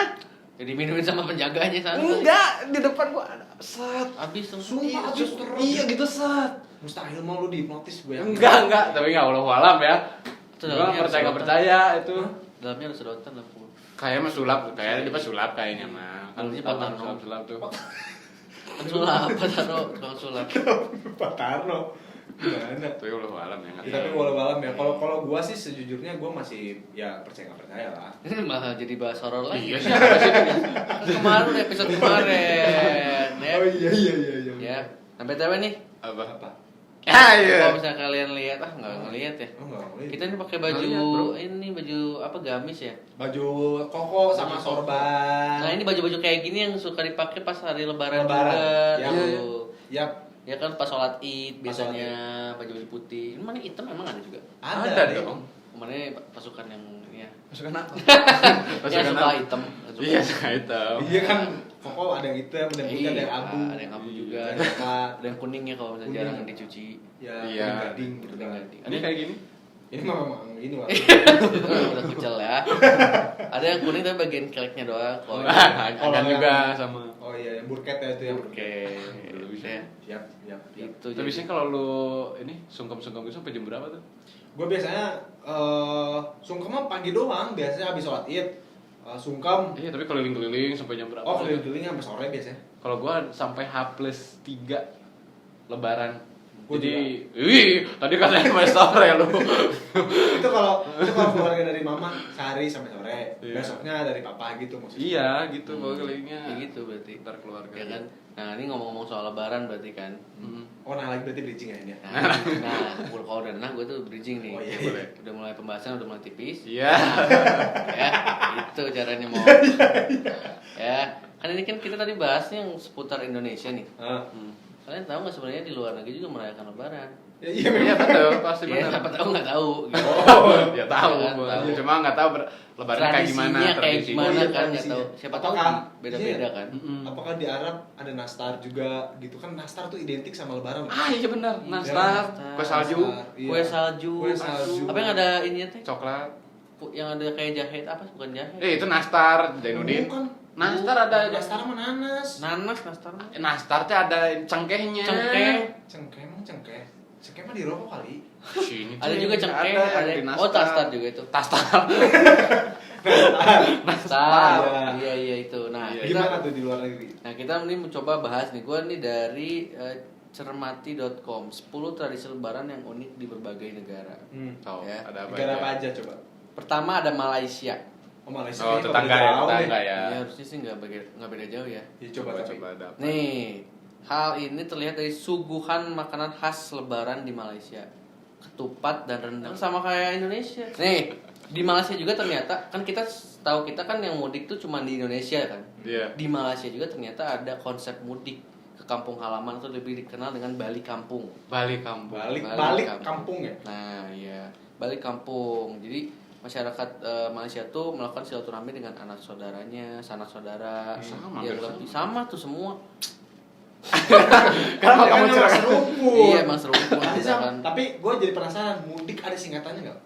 Jadi minumin sama penjaganya sana. Enggak, di depan gua ada. Set. Habis tuh. Sumpah habis terus. Iya gitu set. Mustahil mau lu dihipnotis gue. Enggak, tapi enggak wallahualam ya. Itu Gua dalamnya nggak percaya ada nggak percaya itu. Dalamnya ada sedotan lampu. Kayaknya mah sulap, kayaknya dia pas sulap kayaknya mah. Kan Dalamnya tahu Pak Tarno. sulap tuh. Kan sulap apa taruh tukang sulap. Pak Tarno. Gimana? Tapi wallahualam ya nggak Ya, tapi tahu. walau malam ya. Kalau gua sih sejujurnya gua masih ya percaya nggak percaya lah. Malah jadi bahas horor lagi. Iya sih, apa sih? Kemarin episode kemarin ya. Oh iya. Ya. Sampai TW nih. Apa? Apa? Ya, iya. Kalau misalnya kalian lihat nggak ngelihat ya. Oh enggak. Kita ini pakai baju Ngeliat, bro. ini baju apa gamis ya. Baju koko sama Baju koko. sorban. Nah ini baju-baju kayak gini yang suka dipakai pas hari lebaran, Lebaran. juga. Ya. Tuh. Yap. Ya kan pas sholat id Pas biasanya baju-baju putih. Ini mana hitam emang ada juga. Ada deh. dong. Kemarin pasukan yang ya. Pasukan apa? Ya suka hitam. Suka. Iya, saya tahu. Iya kan koko ada yang hitam, ada yang putih, ada yang abu. Ada yang abu juga. Ada yang coklat. Ada yang kuningnya kalau misalnya Kuning. jarang dicuci. Ya, Iya. kuning gading gitu Kuning kan. gading. Ini kayak gini. Ini memang ini lah. Itu udah kucel ya. Ada yang kuning tapi bagian keleknya doang. Kalau Akan yang- juga sama. Oh iya, yang burket ya itu yang oke. Bisa. Ya. Siap. Itu Tapi biasanya kalau lu ini sungkem-sungkem gitu sampai jam berapa tuh? Gue biasanya sungkem mah pagi doang, biasanya habis sholat Id. Sungkem. Iya, tapi keliling-keliling sampai jam berapa? Oh, keliling-keliling sampai sore biasanya. Kalau gua sampai H+3 Lebaran. Gua Jadi, tadi katanya sampai sore lu. itu kalau keluarga dari mama sehari sampai sore. Iya. Besoknya dari papa gitu maksudnya. Iya, gitu kalau kelilingnya. Kayak gitu berarti. Ntar keluarga. Ya kan? Nah, ini ngomong-ngomong soal lebaran berarti kan. Oh, nah lagi berarti bridging ya ini. Nah, kalau udah gue tuh bridging nih. Oh, iya, boleh. Udah mulai pembahasan, udah mulai tipis. Iya. Ya, itu caranya mau. Ya, kan ini kan kita tadi bahasnya yang seputar Indonesia nih. Kalian tahu nggak sebenarnya di luar negeri juga merayakan lebaran? Iya, Iya betul, pasti Ya, benar. siapa tahu nggak tahu. Gitu. Ya tahu, Ya kan, gua. tahu. Cuma nggak tahu lebaran kayak gimana, Tradisinya kayak tradisinya. gimana Oh, iya, kan nggak tradisinya. tahu. Siapa tahu Apakah- beda-beda iya. kan. Apakah di Arab ada nastar juga gitu kan? Nastar tuh identik sama lebaran. Ah iya benar, Iya, nastar, nastar. kue salju, Iya. Kue salju. Kue salju. Apa yang ada ininya teh? coklat. Yang ada kayak jahe apa? Bukan jahe. Itu nastar, Zainuddin. Bukan. Nastar ada Nastar sama nanas. Nanas, nastar. Nastar teh ada cengkehnya. Cengkeh. Cengkeh emang cengkeh. Cengkeh mah di rokok kali. Sini Ada tuh juga yang cengkeh, yang ada. di Oh, tastar juga itu. Tastar. Nastar. Iya. Iya, iya itu. Nah, Iya, kita Gimana tuh di luar negeri? Nah, kita ini mencoba bahas nih. Gue nih dari cermati.com 10 tradisi lebaran yang unik di berbagai negara. Oh, Ya. ada apa? Negara aja? apa aja coba? Pertama ada Malaysia. Oh, Malaysia. Oh, kayaknya tetangga beda ya, jauh deh. tetangga ya. Ya, harusnya sih nggak beda jauh ya. Ya, coba tapi. ada apa? Nih, hal ini terlihat dari suguhan makanan khas lebaran di Malaysia. Ketupat dan rendang sama kayak Indonesia. Nih, di Malaysia juga ternyata kan kita tahu kita kan yang mudik tuh cuma di Indonesia kan. Iya. Di Malaysia juga ternyata ada konsep mudik ke kampung halaman atau lebih dikenal dengan Balik Kampung. Balik kampung. Balik kampung ya. Nah, iya, balik kampung. Jadi masyarakat Malaysia tuh melakukan silaturahmi dengan anak saudaranya, sanak saudara. Sama, Ya, hampir lebih sama tuh semua. Kenapa kamu Kan cerah? serumpun. Iya, emang serumpun Tapi kita kan. Tapi gue jadi penasaran, mudik ada singkatannya nggak?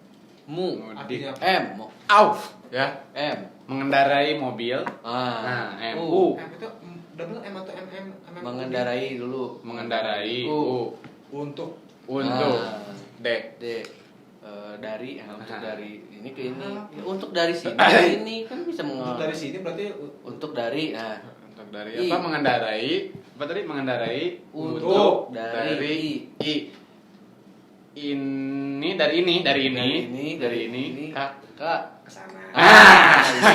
Mu, Mudik. Artinya apa? M, Auf, ya. M. Mengendarai mobil. Ah, Nah, M. U. M itu double M atau MM? Mengendarai dulu. Mengendarai. U. Untuk Untuk Ah. D. D. Dari untuk Ah. dari ini ke ini. Ya, untuk dari sini ke ini kan bisa untuk dari sini berarti untuk dari nah Untuk dari I. apa? Mengendarai. Apa tadi? Mengendarai. Untuk dari I. Ini dari ini, dari ini, dari ini. K. Kak. kesana.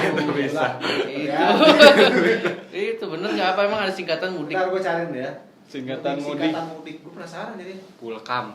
Itu bisa. Itu bener nggak apa emang ada singkatan mudik? Ntar gue cariin ya. Singkatan mudik. Singkatan mudik. Gue penasaran jadi. Pulkam.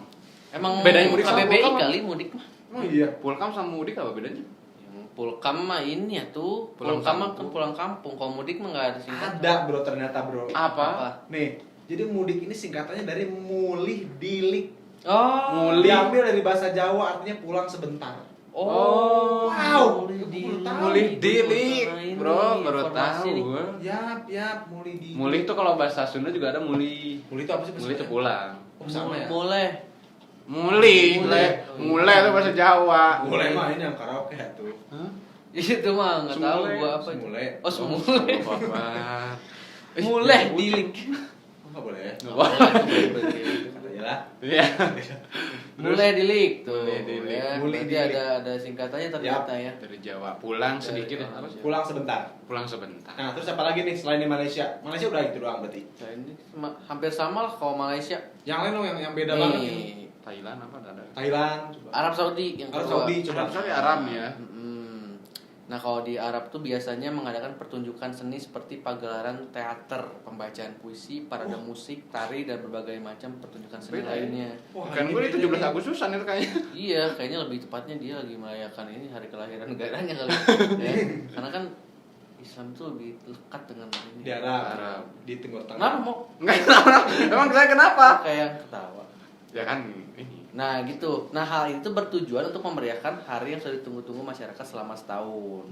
Emang Bedanya mudik sama KBBI pulkam? kali mudik mah. Oh iya. Pulkam sama mudik apa bedanya? Yang pulkam mah ini ya tuh. Pulang Pulkam mah kampung. kan pulang kampung. Kalau mudik mah nggak ada singkatan. Ada bro ternyata bro. Apa? Nih, jadi mudik ini singkatannya dari mulih dilik. Oh. Muli. Diambil dari bahasa Jawa artinya pulang sebentar. Oh. Wow. Mulih Baru tahu. Mulih dilik, Nah, ini bro, baru informasi tahu nih. gua. Yap, mulih di. Mulih itu kalau bahasa Sunda juga ada muli. Mulih itu apa sih? Muli itu pulang. Oh, sama ya. Boleh. Muli, Mulai. mulai itu bahasa Jawa. Mulai mah ini yang karaoke ya tuh. Hah? Itu mah nggak tahu Semule. gua apa. Semule. Oh, semule. Mulai Mulai dilik. Oh, nggak boleh ya. Wah. Katanya lah. Iya. Mulai dilik tuh. Mulai dilik. Ya, Mulai berarti dilik. ada singkatannya ternyata ya. Dari Jawa pulang sedikit ya. Apa sih? Pulang sebentar. Pulang sebentar. Nah, terus apa lagi nih selain di Malaysia? Malaysia udah gitu doang berarti. Nah, ini hampir sama lah kalau Malaysia. Yang lain dong yang beda banget ini. Nih, Thailand apa ada? Thailand coba. Arab Saudi yang Arab kedua. Saudi coba. Arab Saudi Arab ya. Nah, kalau di Arab tuh biasanya mengadakan pertunjukan seni seperti pagelaran teater, pembacaan puisi, parade musik, tari dan berbagai macam pertunjukan seni Beda ya? lainnya. Wah, Kan ini gue itu beda 17 nih. Agustusan itu kayaknya. Iya, kayaknya lebih tepatnya dia lagi merayakan ini hari kelahiran negaranya kali. Ya. Karena kan Islam tuh lebih lekat dengan ini. Di Arab. Arab. Di Timur Tengah. Kenapa mau? Enggak kenapa? Emang saya kenapa? Kayak yang ketawa. Ya kan ini. Nah gitu. Nah hal itu bertujuan untuk memeriahkan hari yang sudah ditunggu-tunggu masyarakat selama setahun.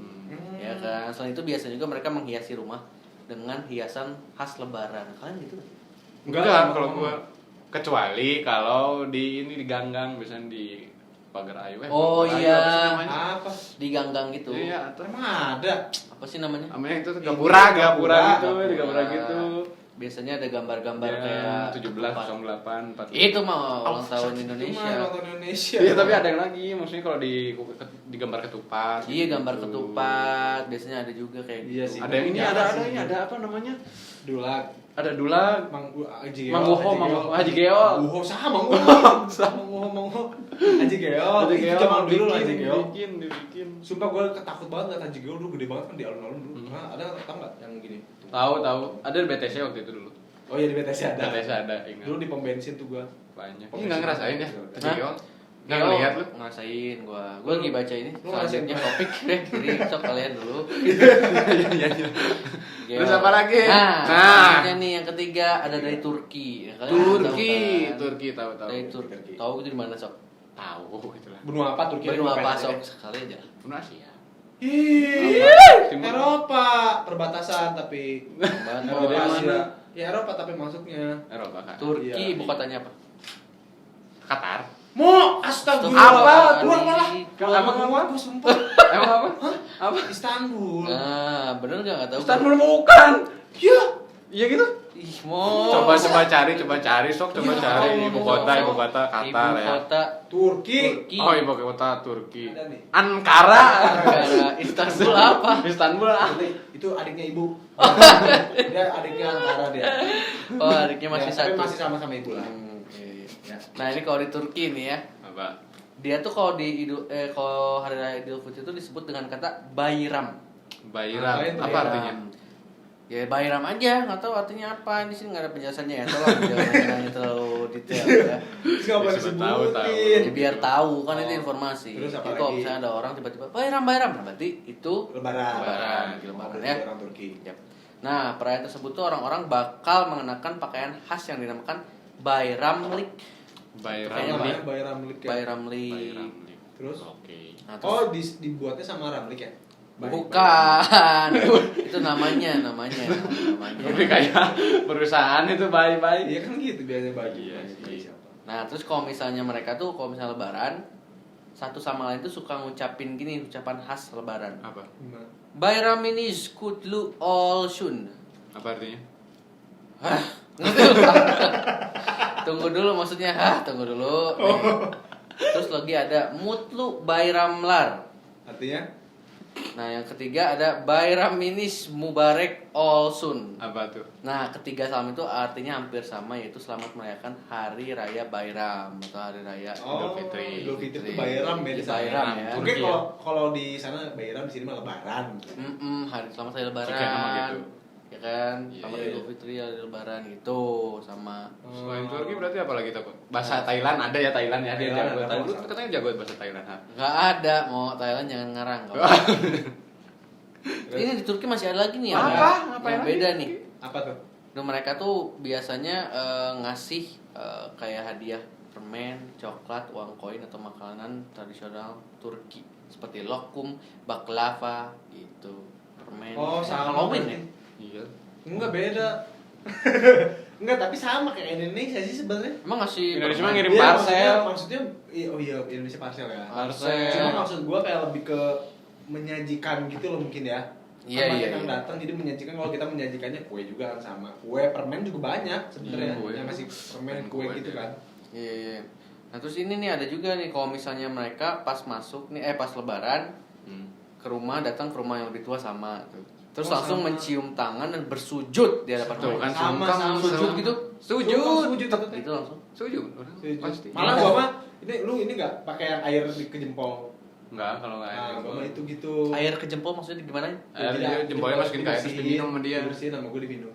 Ya kan. Selain itu biasanya juga mereka menghiasi rumah dengan hiasan khas Lebaran. Kalian gitu nggak? Enggak kalau gua kecuali kalau di ini di ganggang biasanya di pagar ayu. Oh, pagar ayu, iya. apa sih namanya? Apa? Di ganggang gitu. Iya, atau Emang ada. Apa sih namanya? namanya itu Ini gapura gapura gitu, di gapura Gapura. gitu. biasanya ada gambar-gambar Ya, kayak 1708 45. itu mah ulang tahun Itu mah Indonesia. ulang tahun Indonesia. Iya, tapi ada yang lagi, maksudnya kalau di gambar ketupat. Iya, gambar gitu. ketupat biasanya ada juga kayak Iya gitu. sih. Ada yang ini, Ya, ada sih. ini, ada apa namanya? Dulag. Ada dulag. Haji Haji Geo. Mangguho sama Mangguho. Haji Geo. Itu zaman dulu lah Haji Geo. Dibikin. Sumpah gue takut banget liat Haji Geo dulu gede banget kan di alun-alun dulu. Nah, ada tau nggak yang gini? Tahu. Ada di BTC waktu itu dulu. Oh iya di BTC ada. BTC ada, ingat. Dulu di pom bensin tuh gue. Banyak. Ini enggak ngerasain ya? Hah? Haji Geo. Enggak Geo, ngelihat lu? ngerasain gua lagi baca ini Lu ngerasain selanjutnya apa? topik deh, jadi sok kalian dulu. Iya. Geo. Terus apa lagi? Nah, Nah. selanjutnya nih yang ketiga ada dari Turki. Ya, kalian Turki, tahu kan? Turki tahu. Dari Turki. Tahu itu di mana sok? Tahu itulah. Benua apa Turki? Benua apa Eropa sok? ya? Sekali aja. Benua Asia. Ih, Timur. Eropa perbatasan tapi Bantu Eropa Mana? Asia. Ya Eropa tapi masuknya. Eropa kan. Turki, Iya. ibu kotanya apa? Qatar. Mo, Apa? astagfirullah. Keluar malah. Emang Keluar apa? gua sumpah. Emang apa? Apa? Istanbul. Nah, bener nggak tahu? Istanbul bukan. Ya. Iya gitu. Ih, mau. Coba cari sok coba Iya, cari kalau ibu mau kota sok. ibu kota Qatar Ibu ya. kota Turki. Turki. Oh ibu kota Turki. Ada nih. Ankara. Negara Istanbul apa? Istanbul ah. Itu adiknya ibu. Dia adiknya Ankara dia. Oh, adiknya masih Ya, tapi satu. masih sama-sama ibu lah. Oke. Ya. Nah, ini kalau di Turki nih ya. Apa? Dia tuh kalau kalau hari raya Idul Fitri itu disebut dengan kata Bayram. Bayram. Ngapain tuh Apa Bayram. artinya? Ya Bayram aja, nggak tahu artinya apa. Di sini nggak ada penjelasannya ya. Tolong jangan nanya terlalu detail ya. Terus nggak boleh Ya, siapa tahu, disebutin. Ya, biar tahu kan itu Oh. informasi. Terus apa Jadi kalau lagi? misalnya ada orang tiba-tiba Bayram, nah berarti itu Lebaran. Lebaran, Lebaran ya. Orang Turki. Yap. Nah, perayaan tersebut tuh orang-orang bakal mengenakan pakaian khas yang dinamakan Bayramlik. Bayram. Kayaknya Namanya Bayram Ramlik ya. Bayramlik. Terus? Oke. Nah, terus- Oh, dibuatnya sama Ramlik ya? bukan. Itu namanya. Jadi kayak perusahaan itu baik-baik. Iya kan gitu biasanya baju. Iya Baju sih. siapa? Nah, terus kalau misalnya mereka tuh kalau misalnya lebaran satu sama lain tuh suka ngucapin gini, ucapan khas lebaran. Apa? Gimana? Bayraminiz kutlu olsun. Apa artinya? Hah? Tunggu dulu maksudnya. Tunggu dulu. Nih. Terus lagi ada mutlu bayramlar. Artinya? Nah, yang ketiga ada Bayraminis Mubarek Olsun. Apa tuh? Nah, ketiga salam itu artinya hampir sama, yaitu selamat merayakan Hari Raya Bayram atau Hari Raya Oh, Idul Fitri. Idul Fitri itu Bayram ya di sana. Bayram ya. Mungkin Turki ya. kalau di sana Bayram, di sini mah Lebaran. Hari selamat Hari Lebaran. Kayak nama gitu. Ya kan? Iya, Selamat iya. Idul Fitri Hari Lebaran gitu sama. Selain Turki berarti apa lagi takut? Bahasa Thailand ada ya Thailand ya dia Thailand jago. ada Lu bahasa. katanya jago bahasa Thailand. Ha? Nggak ada, mau Thailand jangan ngarang. Ini di Turki masih ada lagi nih yang, Apa? Ngapain yang lagi? beda nih. Apa tuh? Nah, mereka tuh biasanya ngasih kayak hadiah permen, coklat, uang koin atau makanan tradisional Turki seperti lokum, baklava gitu. Permen. Oh, sama Halloween ya? Iya. Enggak beda. Enggak, tapi sama kayak Indonesia sih sebenarnya. Emang ngasih Indonesia permen? mah ngirim Iya, parcel. maksudnya oh iya Indonesia parcel ya. Parcel. Cuma maksud gua kayak lebih ke menyajikan gitu loh mungkin ya. Iya, Kan iya, banyak yang iya. datang jadi menyajikan. Kalau kita menyajikannya kue juga kan sama. Kue, permen juga banyak sebenarnya. Iya, kue. Yang ngasih permen, kue gitu Kue. kan. Iya, iya. Nah, terus ini nih ada juga nih kalau misalnya mereka pas masuk nih pas lebaran Hmm. ke rumah, datang ke rumah yang lebih tua sama tuh. Terus Oh, langsung sama. mencium tangan dan bersujud di hadapan Tuh kan mereka. Sama, sungkem, sama. Sujud gitu. Sujud. Sujud itu. Gitu langsung. Sujud. Orang Sujud. Pasti. Malah gua mah ini enggak pakai yang air di ke jempol. Enggak kalau enggak Nah, ada. gua mah itu gitu. Air ke jempol maksudnya gimana? Air dia jempolnya masukin ke air terus diminum sama dia. Dibersihin sama gua diminum.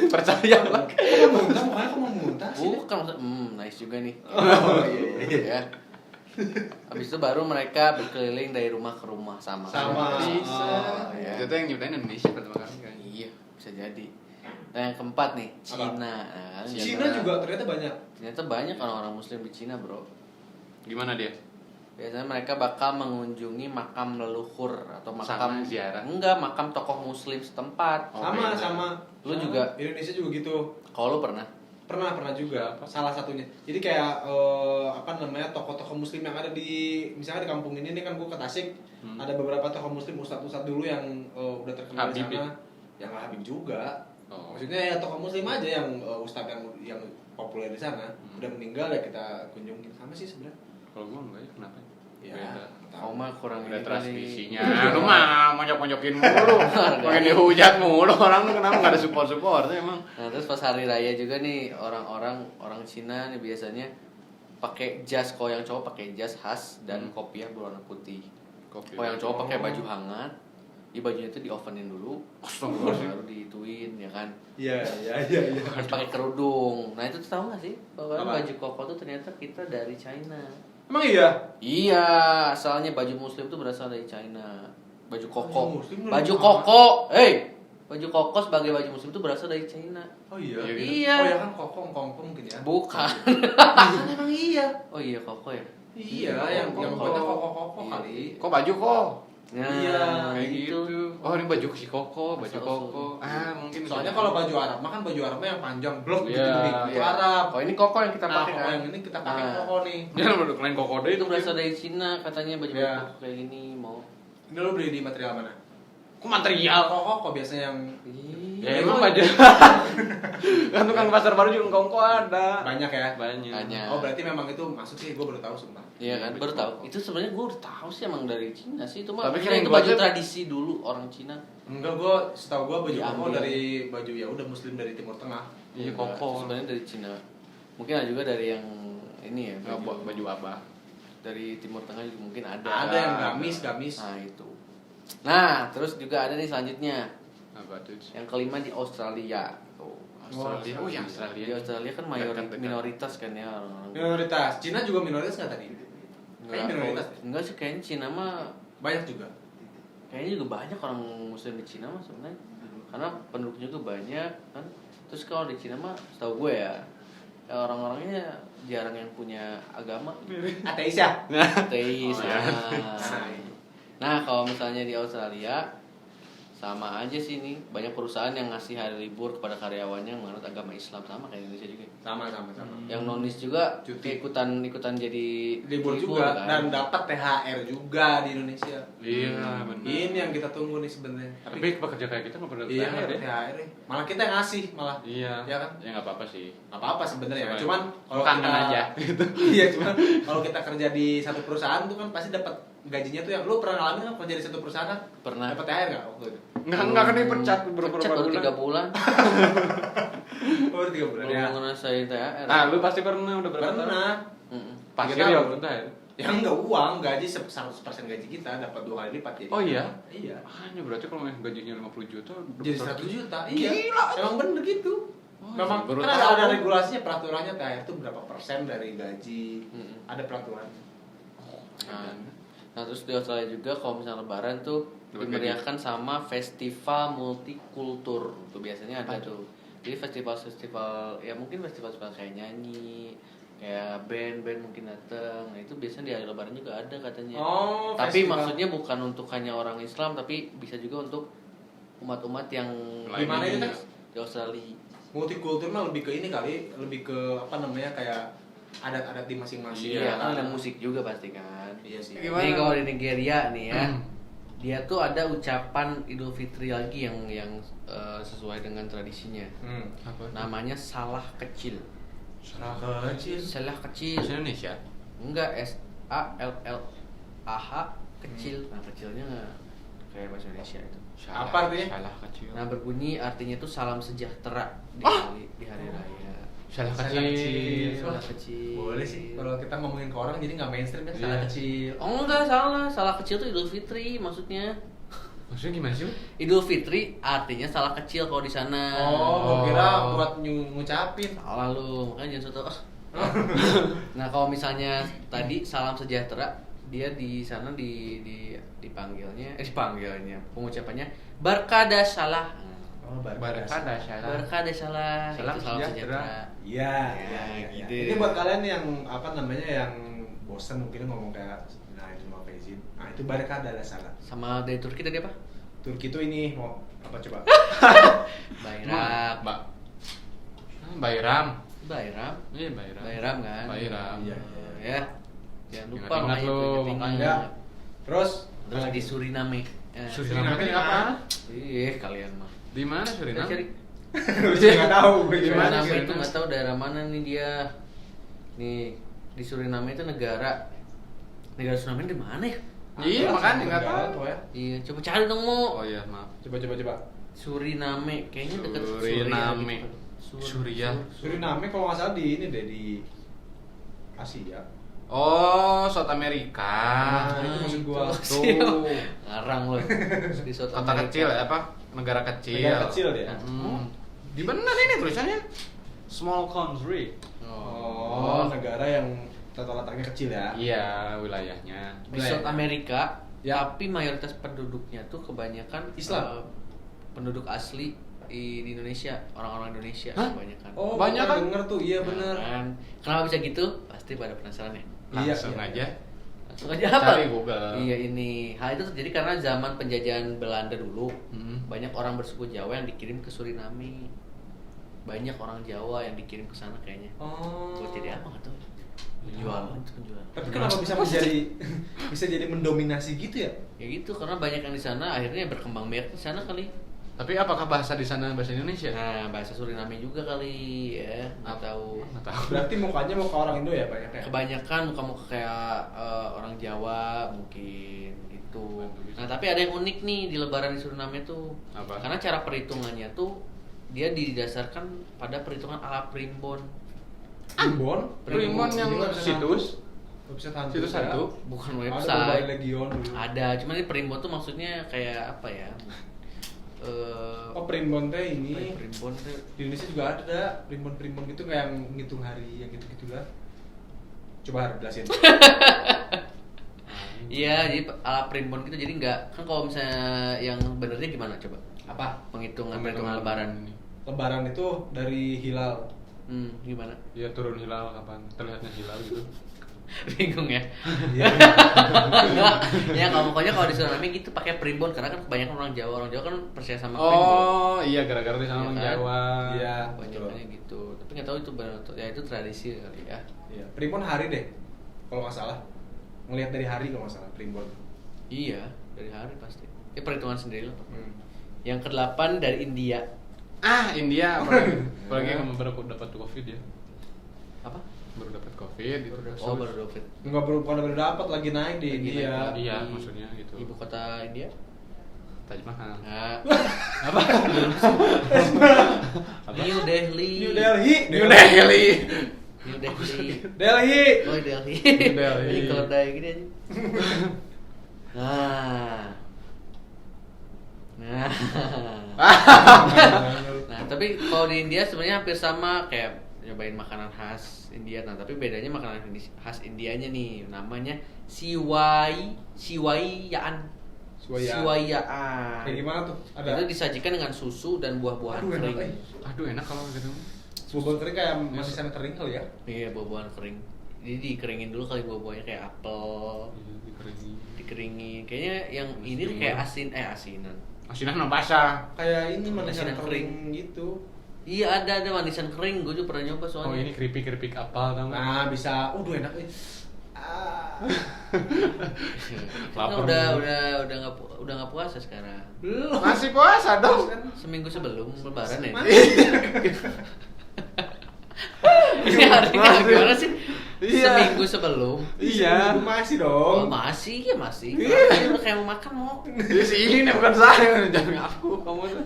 Percaya lah. Kok muntah? Makanya kok mau muntah sih? Bukan maksudnya, nice juga nih. Oh iya. Ya. Habis itu baru mereka berkeliling dari rumah ke rumah sama. Sama. Bisa. Oh, ya. Itu tuh yang nyiptain Indonesia pertama kali kan. Iya, bisa jadi. Nah, yang keempat nih, Cina. Nah, Cina juga ternyata banyak. Ternyata banyak orang-orang muslim di Cina, Bro. Gimana dia? Biasanya mereka bakal mengunjungi makam leluhur atau makam Sama ziarah. enggak, makam tokoh muslim setempat. Oh, Sama beda. sama. Lu Sama. juga? Indonesia juga gitu. Kalau lu pernah? Pernah juga. Salah satunya. Jadi kayak apa namanya tokoh-tokoh muslim yang ada di misalnya di kampung ini nih kan gua ke Tasik, ada beberapa tokoh muslim ustadz-ustadz dulu yang udah terkenal di Habib sana. Yang Habib juga. Oh. Maksudnya ya tokoh muslim aja yang ustadz yang populer di sana udah meninggal ya kita kunjungin sama sih sebenarnya. Kalau gua enggak ya, kenapa? Ya, Beda. Oh mah kurang Udah ini transmisinya. kali. Lu mah monjok-monjokin mulu. Makin dihujat mulu orang tuh kenapa enggak ada support emang. Nah terus pas hari raya juga nih orang Cina nih biasanya pakai jas, kalau yang cowok pakai jas khas dan kopiah berwarna putih. Kalau yang cowok pakai baju hangat, di bajunya itu di ovenin dulu, baru dituin ya kan. Iya. Harus pakai kerudung. Nah itu tuh tahu nggak sih bahwa Apa? baju koko tuh ternyata kita dari China. Emang iya? Iya, asalnya baju muslim tuh berasal dari China. Baju koko. Baju muslim Baju koko sebagai baju muslim itu berasal dari China. Oh iya. Iya, gitu. Iya. Oh ya kan koko mungkin ya. Bukan. Kan emang iya. Oh iya koko ya. Iya, yang buatnya koko kali. Kok baju kok? Nah, Iya, Kayak gitu. Oh, ini baju si Koko, baju Asal-usul. Koko. Ah, mungkin Soalnya kalau baju Arab mah kan baju Arabnya yang panjang blok gitu Iya. itu Arab. Oh ini koko yang kita Nah, pakai koko kan. yang ini kita pakai Nah. koko nih. dia udah keren Koko deh Itu berasal dari Cina katanya baju Iya. koko kayak gini mau. Ini lo beli di material mana? Kok material? Koko biasanya yang Ya emang baju. Kan tukang pasar baru juga Koko ada. banyak ya. Banyak. Oh berarti memang itu masuk sih, gue baru tahu sumpah. Iya kan, baru tahu. Itu sebenarnya gue udah tahu sih emang dari Cina sih. Itu mah Tapi kira kan itu baju baju- tradisi dulu orang Cina. Enggak, gue setahu gue baju koko Diambil. dari baju ya udah muslim dari Timur Tengah. Iya, Enggak, koko. itu sebenarnya dari Cina. Mungkin ada juga dari yang ini ya, Nggak buat baju apa? dari Timur Tengah juga mungkin ada. Ada yang gamis. Nah, itu. Nah, terus juga ada nih selanjutnya. Apa tuh? Yang kelima di Australia. Tuh. Australia. Oh, ya Australia. Di Australia kan Dekat-dekat. minoritas kan ya orang-orang. Minoritas. Cina juga minoritas nggak tadi? Enggak, Kayaknya minoritas. enggak sih kayaknya Cina mah Banyak juga. kayaknya juga banyak orang muslim di Cina mah sebenarnya. Karena penduduknya juga banyak kan. Terus kalau di Cina mah setahu gue ya orang-orangnya jarang yang punya agama. Ateis ya? Ateis. Oh, ya. Nah, kalau misalnya di Australia sama aja sih nih, banyak perusahaan yang ngasih hari libur kepada karyawannya yang menganut agama Islam sama kayak Indonesia juga. Sama. Yang nonis juga Cuti. ikutan jadi Libur juga kan. dan dapat THR juga di Indonesia. Iya, benar. Ini yang kita tunggu nih sebenarnya. Tapi pekerja kayak kita nggak pernah iya THR nggak ada ya? THR nih. Malah kita yang ngasih malah. Iya. Iya kan? Ya nggak apa-apa sih. Apa sebenarnya. Soalnya Cuman kalau kangen kita aja. iya cuman kalau kita kerja di satu perusahaan tuh kan pasti dapat gajinya tuh yang lu pernah ngalamin kan kerja di satu perusahaan kan? Pernah. Dapat THR nggak waktu itu? Nggak kan dipecat beberapa Pecat baru 3 bulan. Oh 3 bulan ya. Belum ngerasain THR. Nah, lu pasti pernah udah berapa tahun? Pernah. Mm-mm. Pasti 3 tahun. ya waktu THR. Ya enggak uang, gaji 100% gaji kita dapat 2 kali lipat jadi. Oh iya? Iya. Makanya berarti kalau yang gajinya 50 juta Jadi 100 juta. Iya. Gila. Emang bener gitu. Oh, Memang baru kan tahu. ada regulasinya, peraturannya THR itu berapa persen dari gaji. Mm-mm. Ada peraturan. Nah, terus di Australia juga kalau misalnya lebaran tuh Dapat dimeriahkan sama festival multikultur. Tuh biasanya ada tuh. Jadi festival-festival ya mungkin festival-festival kayak nyanyi, kayak band-band mungkin datang. Nah, itu biasanya di hari lebaran juga ada katanya. Oh, Tapi festival. maksudnya bukan untuk hanya orang Islam tapi bisa juga untuk umat-umat yang Gimana itu, di, Tex? di Australia. Multikultur mah lebih ke ini kali, lebih ke apa namanya kayak adat-adat di masing-masing. Iya, kan ada musik juga pasti kan. Iya sih. Gimana? Ini kalau di Nigeria nih ya, dia tuh ada ucapan Idul Fitri lagi yang sesuai dengan tradisinya. Apa? Namanya salah kecil. Salah kecil. Salah kecil. Bahasa Indonesia. Enggak, SALLAH kecil. Nah, kecilnya nggak kayak bahasa Indonesia itu. Apa artinya? Salah kecil. Nah, berbunyi artinya itu salam sejahtera di hari raya. Salah Salah kecil. Salah kecil. Boleh sih. Kalau kita ngomongin ke orang jadi nggak mainstream ya. Salah Iya. kecil. Oh enggak, salah. Salah kecil tuh Idul Fitri maksudnya. Maksudnya gimana sih? Idul Fitri artinya salah kecil kalau di sana. Oh, gua kira buat ngucapin. Salah lu, makanya jangan soto. Nah, kalau misalnya tadi salam sejahtera, dia di sana dipanggilnya pengucapannya barkada salah. Oh, Barkada salah. Barkada salah. Salam Itu salam sejahtera. Iya, Ya, gitu. Ini buat kalian yang apa namanya yang bosan mungkin ngomong kayak nah itu mau izin. Nah, itu barkada adalah salah. Sama dari Turki tadi apa? Turki itu ini mau apa coba? Bayram. Mbak. Bayram. Bayram. Iya, Bayram. Bayram kan? Bayram. Iya. Ya. Jangan lupa Ingat-ingat makanya lu, itu, makanya. Ya. Terus Terus di Suriname. Suriname itu apa? Ih, kalian mah. Di mana Suriname? Cari. Lu juga nggak tahu Gimana Suriname sih? itu nggak tahu daerah mana nih dia. Nih di Suriname itu negara Suriname di mana ya? Iya, makanya nggak tahu. ya. Iya, coba cari dong Mo. Oh iya, maaf. Coba. Suriname, kayaknya dekat Suriname. Suria. Suriname kalau nggak salah di ini deh di Asia. Oh, South America. Itu maksud gua. Tuh. Ngarang loh. Di South Kota America. kecil ya, apa? Negara kecil. Negara kecil dia. Di benar ini tulisannya. Small country. Oh, negara yang tata letaknya kecil ya. Iya, wilayahnya. Di South America, Ya. tapi mayoritas penduduknya tuh kebanyakan Islam. Penduduk asli di Indonesia, orang-orang Indonesia Hah? kebanyakan. Oh, Banyak pernah kan? denger tuh, iya Nah, bener. kan. Kenapa bisa gitu? Pasti pada penasaran ya. Langsung Iya. aja. Langsung aja apa? Cari Google. Iya ini. Hal itu terjadi karena zaman penjajahan Belanda dulu. Hmm. Banyak orang bersuku Jawa yang dikirim ke Suriname. Banyak orang Jawa yang dikirim ke sana kayaknya. Oh. Buat jadi apa nggak tahu? Penjualan itu penjualan. Tapi kenapa bisa menjadi bisa jadi mendominasi gitu ya? Ya gitu karena banyak yang di sana akhirnya berkembang biak di sana kali. Tapi apakah bahasa di sana bahasa Indonesia? Nah bahasa Suriname juga kali ya nggak tahu. Nggak tahu. Berarti mukanya muka orang Indo ya banyak ya? Kebanyakan muka-muka kayak orang Jawa mungkin gitu. Nah tapi ada yang unik nih di Lebaran di Suriname tuh. Apa? Karena cara perhitungannya tuh dia didasarkan pada perhitungan ala primbon. Primbon? Primbon yang Ini website situs. Website hantu. Situs hantu. Bukan Ada Mobile website. Legion dulu. Ada, cuman ini primbon tuh maksudnya kayak apa ya? Oh, primbon teh ini. Primbon tuh Di Indonesia juga ada primbon-primbon gitu kayak yang ngitung hari yang gitu-gitu lah. Coba Har, jelasin. iya, jadi ala primbon gitu. Jadi nggak kan kalau misalnya yang benernya gimana coba? Apa? Perhitungan Penghitungan lebaran. ini. Lebaran itu dari hilal. Gimana? Ya turun hilal kapan terlihatnya hilal gitu. Bingung ya. Iya. Ya kalau pokoknya kalau di Suriname gitu pakai primbon karena kan kebanyakan orang Jawa kan percaya sama primbon. Oh, iya gara-gara di sana Iya orang kan? Jawa. Iya, Banyaknya gitu. Tapi nggak tahu itu benar atau ya itu tradisi kali ya. Iya, primbon hari deh. Kalau nggak salah. Ngelihat dari hari kalau nggak salah primbon. Iya, dari hari pasti. Ya perhitungan sendiri lah. Hmm. Yang ke-8 dari India. Ah, India apalagi yang baru dapat Covid ya. Apa? Baru dapat Covid gitu. Oh, baru David. Enggak baru dapat lagi naik di Lagi India. naik. Iya, Di maksudnya gitu. Ibu kota India? Taj Mahal. Nah, Apa? New Delhi. New Delhi. New Delhi. New Delhi. Delhi. Oh, Delhi. Delhi. Ini keledai gini aja. Nah. Nah, tapi kalau di India sebenarnya hampir sama kayak nyobain makanan khas India. Nah, tapi bedanya makanan khas Indianya nih namanya siwaiyaan. Siwayaan. Siwayaan. Kayak gimana tuh? Itu disajikan dengan susu dan buah-buahan Aduh, enak, kering. Aduh, enak kalau gitu. Bubur kering kayak manisan kering kali ya? Iya, buah-buahan kering. Jadi dikeringin dulu kali buah-buahnya kayak apel, Iya, dikeringin. dikeringin. Kayaknya yang ini Mesti kayak mah. asinan. Asinan no basah. Kayak ini manisan Manisan kering gitu. Iya, ada manisan kering. Gue juga pernah nyoba soalnya. Oh, ini keripik-keripik apel tau nggak? Nah, bisa. Aduh, enak. Kan Lapar udah nggak puasa sekarang. Belum. Masih puasa dong. Seminggu sebelum Lebaran ya. Masih. Ini harinya gimana sih? Iya. Seminggu sebelum. Iya. Masih Oh, dong. masih ya masih. Iya. Tadi udah kayak mau makan mau. Di sini bukan saya, jangan aku kamu tuh.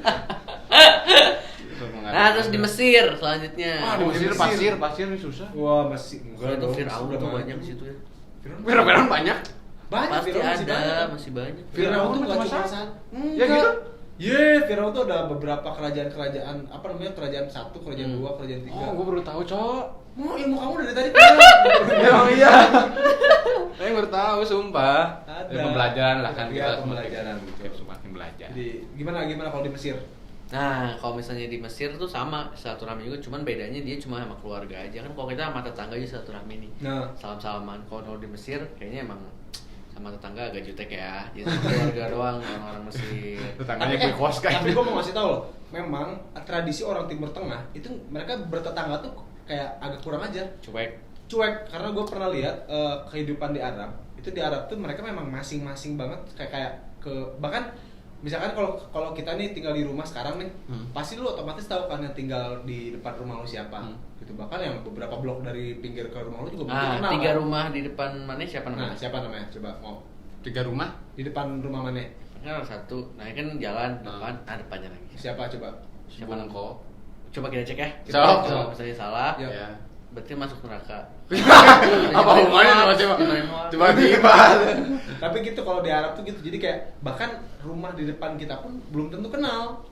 Nah, terus di Mesir selanjutnya. Ah, di Mesir pasir nih susah. Wah, masih Kalau itu dong, Fir'aun udah tuh maju. banyak di situ ya. Firaun banyak. Banyak, Pasti Fir'aun masih ada, banyak. masih banyak. Fir'aun tuh Fir'aun nggak cuma cuma satu. satu. Ya gitu. Ye, Fir'aun tuh ada beberapa kerajaan-kerajaan, apa namanya, kerajaan 1, kerajaan 2, kerajaan 3. Oh, gue baru tahu, Cok. Mau ilmu kamu dari tadi Emang iya. Saya baru tahu, sumpah. Ada. Ya, pembelajaran lah kan Iya, kita pembelajaran semakin, gitu. semakin belajar. Jadi, gimana kalau di Mesir? Nah, kalau misalnya di Mesir tuh sama silaturahmi juga, cuman bedanya dia cuma sama keluarga aja kan. Kalau kita sama tetangga aja silaturahmi nih. Nah, Salam-salaman. Kalau di Mesir kayaknya emang sama tetangga agak jutek ya. Jadi sama keluarga doang orang-orang Mesir. Tetangganya gue kos kan. tapi gue mau ngasih tau loh, memang tradisi orang Timur Tengah itu mereka bertetangga tuh kayak agak kurang aja, Cuek. karena gue pernah lihat kehidupan di Arab itu, di Arab tuh mereka memang masing-masing banget kayak ke bahkan misalkan kalau kita nih tinggal di rumah sekarang nih, pasti lu otomatis tahu kan yang tinggal di depan rumah lu siapa. Gitu. Bahkan yang beberapa blok dari pinggir ke rumah lu juga mungkin kenal. 3 kan? rumah di depan mana siapa namanya? Nah, siapa namanya? Coba mau 3 rumah? di depan rumah mana? Kan ada satu. Nah, kan jalan depan, depannya lagi. Siapa coba? Siapa Bungko. Coba kita cek ya. Sok. Kalau misalnya salah, Ya. Ya. berarti masuk neraka. Apa hubungannya tiba-tiba? Tapi gitu kalau di Arab tuh gitu. Jadi kayak bahkan rumah di depan kita pun belum tentu kenal.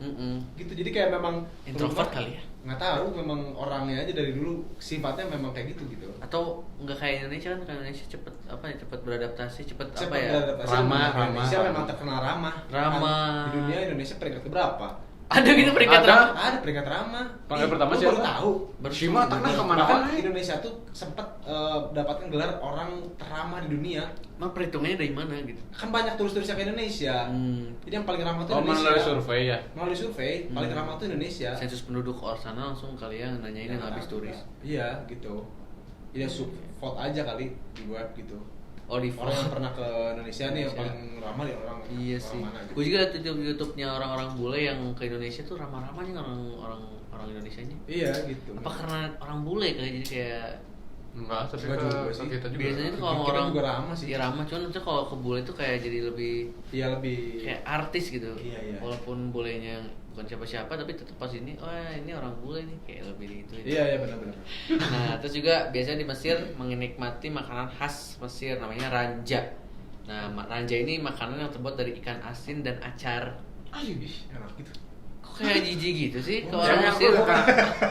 Gitu. Jadi kayak memang Introvert rumah- kali ya? Nggak tahu, memang orangnya aja dari dulu sifatnya memang kayak gitu. Atau enggak kayak Indonesia kan? Kalau Indonesia cepet cepet beradaptasi, cepet apa Cepat ya? beradaptasi. Ramah, Indonesia ramah. memang terkenal ramah. Ramah. Di dunia Indonesia peringkat keberapa? Ada gitu peringkat Ada. ramah. Ada peringkat ramah. Peringkat pertama Lu siapa? baru tahu. Shima tanah kemana Bahkan mana? Indonesia tuh sempat dapatkan gelar orang teramah di dunia. Emang perhitungannya dari mana gitu? Kan banyak turis-turis yang ke Indonesia. Jadi yang paling ramah tuh Oh, Indonesia. melalui survei ya? Melalui survei, paling ramah tuh Indonesia. Sensus penduduk orang sana langsung kalian nanyain yang habis turis. Iya, gitu. Jadi vote aja kali di web gitu. Oh, di Orang yang pernah ke Indonesia nih yang Indonesia. paling ramah ya orang. Iya orang sih. mana gitu. Gue juga liat YouTube-nya orang-orang bule yang ke Indonesia tuh ramah-ramahnya orang Indonesianya. Iya, gitu. Apa karena orang bule kali jadi kayak Enggak, tapi Enggak juga sih. kita juga. biasanya tuh kalau Kita orang juga ramah sih. Iya ramah, cuman maksudnya kalau ke bule tuh kayak jadi lebih Iya, lebih kayak artis gitu. Iya, iya. Walaupun bulenya bukan siapa-siapa tapi tetap pas ini, oh ini orang bule nih kayak lebih gitu. Iya, benar-benar. Nah, terus juga biasanya di Mesir menikmati makanan khas Mesir namanya ranja. Nah, ranja ini makanan yang terbuat dari ikan asin dan acar. Ayo, enak gitu. Kok kayak jijik gitu sih? Kalau Ya, orang yang Mesir gua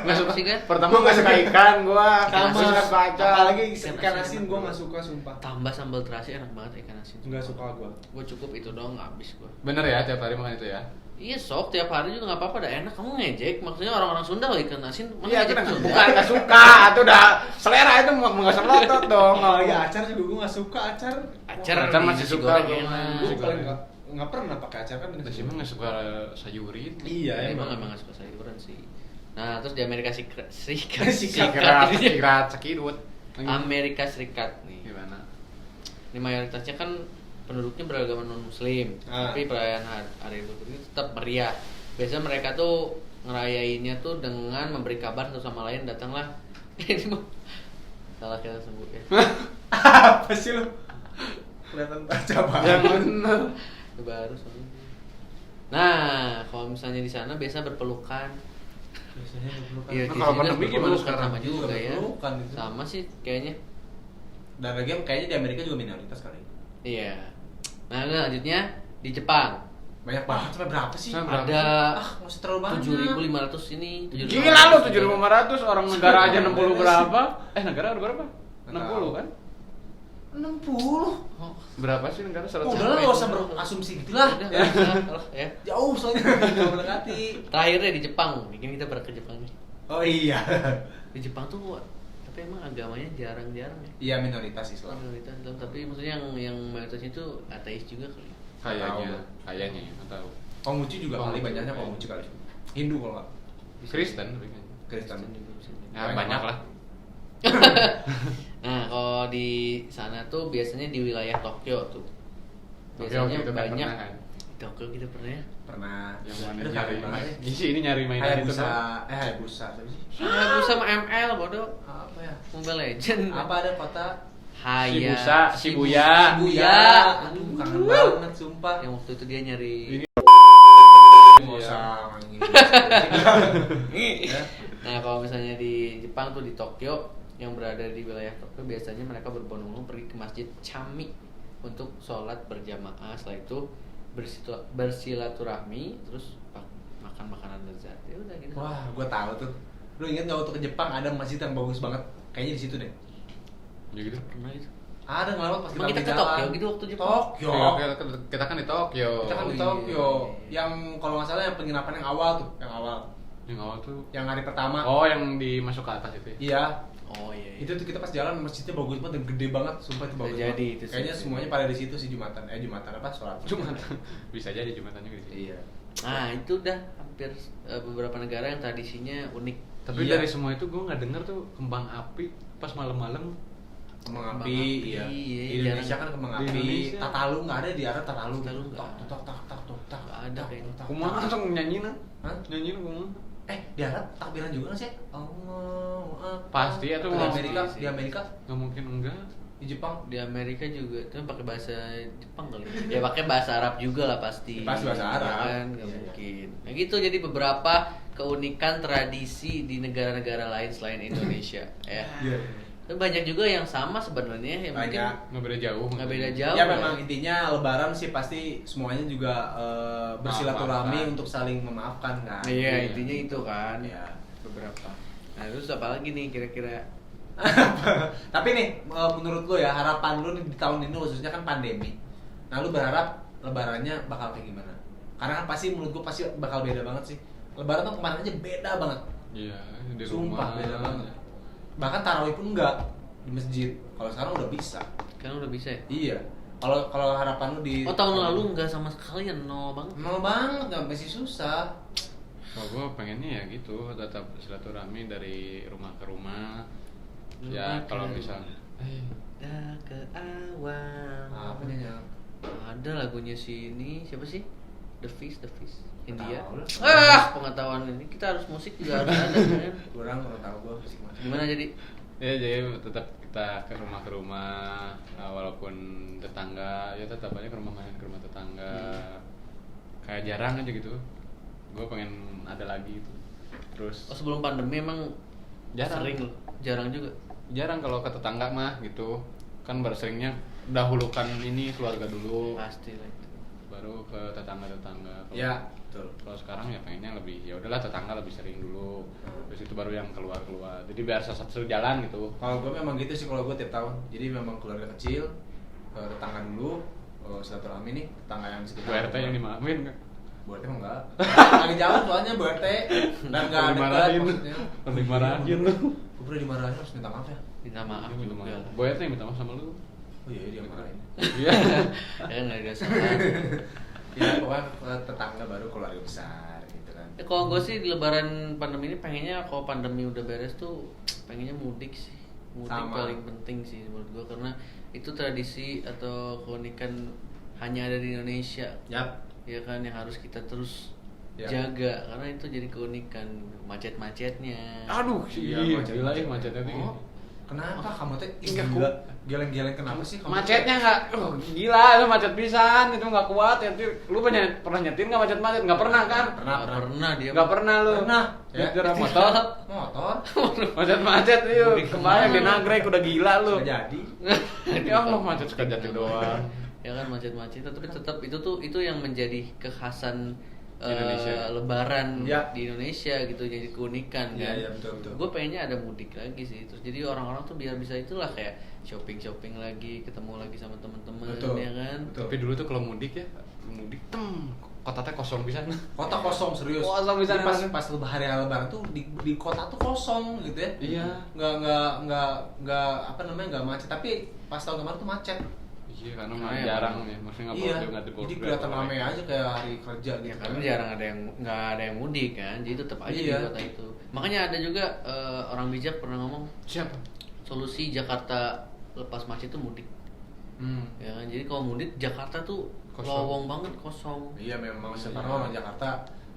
nggak suka sih kan? Pertama enggak suka ikan gua. Sama. Masih suka baca. Apalagi Ikan ikan asin. asin gua nggak suka sumpah. Tambah sambal terasi enak banget ikan asin. Nggak suka gua. Gue cukup itu doang habis gue. Bener ya tiap hari makan itu ya? Iya sok tiap hari juga nggak apa-apa, udah enak. Kamu ngejek, maksudnya orang-orang Sunda loh ikan asin. Mana Iya, ngejek kita Sunda? bukan enggak suka, itu udah selera itu enggak usah melotot dong. Apalagi acar juga gua nggak suka acar. Acar, Acar di masih nasi suka goreng gua. enak. Gua Suka. paling nggak pernah pakai acar kan. Tapi emang enggak suka sayurin. Iya, Emang nggak suka sayuran sih. Nah terus di Amerika Serikat, Sikat sekidut. Amerika Serikat nih. Gimana? Ini mayoritasnya kan penduduknya beragama non Muslim, tapi perayaan hari Idul Fitri tetap meriah. Biasanya mereka tuh ngerayainnya tuh dengan memberi kabar satu sama lain, datanglah. Ini mah salah kita sebut ya. Apa sih lu? Kelihatan baca banget. Yang bener. Itu baru soalnya. Nah, kalau misalnya di sana biasa berpelukan. Biasanya berpelukan. Iya, Nah, di kalau sini pandemi gimana berpelukan sekarang? sama juga ya. Berpelukan itu. Sama sih kayaknya. Dan lagi kayaknya di Amerika juga minoritas kali. Iya. Nah, lanjutnya di Jepang. Banyak banget, sampai berapa sih? Sampai berapa? Ada Nggak usah terlalu banyak. 7.500 ini. Gila lu 7.500 orang negara aja 60 berapa? Negara berapa? Nggak 60 kan? 60. Oh, Berapa sih negara 100? Udah lah, nggak usah berasumsi gitu lah. udah, nggak usah, ya. Jauh soalnya nggak mendekati. Terakhirnya di Jepang. Mungkin kita pernah ke Jepang nih. Oh iya. Di Jepang tuh tapi emang agamanya jarang-jarang ya. Iya, minoritas Islam. Minoritas Islam, tapi maksudnya yang mayoritasnya itu ateis juga kali. Kayaknya ya, enggak tahu. Konghucu juga kali, banyaknya Konghucu kali. Hindu kalau nggak. Kristen tapi kayaknya. Kristen. juga bisa. Ya banyak lah. Nah, kalau di sana tuh biasanya di wilayah Tokyo tuh. Biasanya Tokyo kita banyak. pernah kan? Di Tokyo kita pernah ya. Pernah. Yang mana Aduh, nyari kangen banget. Isi ini nyari mainan itu Hayabusa, kan. Hayabusa siapa sih? Hayabusa sama ML bodoh. Apa ya? Mobile Legend. Apa ada kota Shibuya. Shibuya? Aduh, kangen banget sumpah. Yang waktu itu dia nyari Nggak usah ngomongin. Ya. Nah, kalau misalnya di Jepang tuh di Tokyo yang berada di wilayah Tokyo biasanya mereka berbondong-bondong pergi ke masjid Chami untuk sholat berjamaah. Setelah itu bersilaturahmi, terus makan makanan lezat. Ya udah gitu. Wah, gua tahu tuh. Lu inget nggak waktu ke Jepang ada masjid yang bagus banget? Kayaknya di situ deh. Ya gitu. Pernah gitu. Ada ngelawat pas Emang kita ke jalan. Tokyo gitu waktu Jepang? Tokyo. Kita kan di Tokyo. Kita kan di Oh, Tokyo. iya. Yang kalau nggak salah yang penginapan yang awal tuh, yang awal. Yang awal tuh. Yang hari pertama. Oh, yang dimasuk ke atas itu. Ya? Iya. Oh iya. Itu tuh kita pas jalan masjidnya bagus banget dan gede banget, sumpah itu bagus Bisa banget. jadi itu sih. Kayaknya semuanya pada di situ sih Jumatan apa sholat. Jumatan. Bisa jadi jumatannya gitu. Iya. Nah, itu udah hampir beberapa negara yang tradisinya unik. Tapi Iya. dari semua itu gue nggak denger tuh kembang api pas malam-malam. Kembang Kembang api, api, iya. iya, Di Indonesia jarang. kan kembang Di api. Indonesia. Tatalu nggak ada di Arab Tatalu. Tatalu nggak Tok ada. tok tok tok tok tok. Nggak ada kayaknya. Kumaha langsung nyanyiin. Hah? Nyanyiin kumaha? Di Arab takbiran juga kan sih? Allah. Pasti ya tuh. Di Pasti Amerika, sih. di Amerika, Enggak mungkin enggak. di Jepang. Di Amerika juga tuh pakai bahasa Jepang kali. Ya pakai bahasa Arab juga lah pasti. Pasti bahasa Arab. Ya kan, nggak Iya. mungkin. Nah gitu jadi beberapa keunikan tradisi di negara-negara lain selain Indonesia. Ya. Iya. Tapi banyak juga yang sama sebenarnya yang mungkin Banyak. Enggak beda jauh. nggak beda jauh. Ya memang intinya Lebaran sih pasti semuanya juga bersilaturahmi Maaf-maafkan. untuk saling memaafkan kan. Iya, intinya itu kan. Iya. Beberapa. Nah, terus apa lagi nih kira-kira? Tapi nih menurut lo ya harapan lo di tahun ini khususnya kan pandemi. Nah lo berharap Lebarannya bakal kayak gimana? Karena kan pasti menurut gue pasti bakal beda banget sih. Lebaran tuh kemarin aja beda banget. Iya, di Sumpah rumah. beda banget. Bahkan tarawih pun enggak di masjid. Kalau sekarang udah bisa. Kan udah bisa ya? Iya. Kalau harapan lo di Oh tahun lalu enggak sama sekali ya, nol banget. mau banget nggak masih susah. Kalau gue pengennya ya gitu, tetap silaturahmi dari rumah ke rumah. Ya kalau misalnya Dah ke awal. Apa nih ya? Ada lagunya si ini siapa sih? The Fish India. Tahu lah. Pengetahuan ini kita harus musik juga harus ada kan. Kurang tahu gue musik macam. Gimana jadi? ya jadi tetap kita ke rumah, walaupun tetangga ya tetap aja ke rumah tetangga. Kayak jarang aja gitu. Gue pengen ada lagi itu. Terus Oh sebelum pandemi emang Jarang. sering loh. Jarang juga. jarang kalau ke tetangga mah gitu. Kan berseringnya dahulukan ini keluarga dulu, Pasti lah itu. baru ke tetangga-tetangga. Kalau- Ya, betul. Kalau sekarang ya pengennya lebih ya udahlah tetangga lebih sering dulu. Terus itu baru yang keluar. Jadi biar satu jalan gitu. Kalau gue memang gitu sih kalau gue tiap tahun. Jadi memang keluarga kecil ke tetangga dulu. Silaturahmi nih tetangga yang sekitar. Bu RT yang dimaafin nggak? Bu RT mah enggak. Lagi jauh soalnya Bu RT dan enggak ada Dimarahin. maksudnya. Dimarahin lu. Gue pernah dimarahin harus minta maaf ya. Minta maaf Minta juga. maaf. Bu RT yang minta maaf sama lu. Oh iya dia marahin. Iya. Ya kan nggak ada salah. Ya pokoknya tetangga baru keluarga besar gitu kan. Ya, kalau gue sih di lebaran pandemi ini pengennya kalau pandemi udah beres tuh pengennya mudik sih. Mudik Sama. paling penting sih menurut gue karena itu tradisi atau keunikan hanya ada di Indonesia. Yap. Ya kan yang harus kita terus Ya. jaga karena itu jadi keunikan macet-macetnya. Aduh, Iya, iya, macet- gila ya macet. macetnya tuh. Oh, kenapa kamu teh Enggak, gila? Geleng-geleng kenapa sih kamu? Macetnya nggak, gila itu macet pisan, itu nggak kuat ya. Lu pernah nyetir nggak macet-macet? Nggak pernah kan? Pernah. Pernah dia. Nggak pernah lu. Pernah. Ya. Nyetir motor, Motor. macet-macet yuk. Kebayang di Nagrek udah gila lu. Nggak jadi. Ya Allah macet sekejap doang. Ya kan macet-macet tapi tetap itu yang menjadi kekhasan Indonesia. Lebaran Ya. di Indonesia gitu jadi keunikan kan. Iya, betul. Gue pengennya ada mudik lagi sih terus jadi orang-orang tuh biar bisa itulah kayak shopping lagi ketemu lagi sama teman-teman Betul. ya kan. Betul. Tapi dulu tuh kalau mudik kota teh kosong bisa. Kota kosong serius. Kosong bisa Jadi pas nih. pas hari lebaran tuh di kota tuh kosong gitu ya. Iya. Nggak apa namanya nggak macet tapi pas tahun kemarin tuh macet. Iya karena mah Iya, jarang ya, maksudnya Iya. nggak Jadi kelihatan rame aja kayak hari kerja gitu. Ya karena jarang ada yang nggak ada yang mudik kan jadi tetap aja Iya. di kota itu. Makanya ada juga orang bijak pernah ngomong Siapa? solusi Jakarta lepas macet itu mudik. Ya kan jadi kalau mudik Jakarta tuh Kosong. lowong banget kosong. Iya memang Iya. sekarang orang Jakarta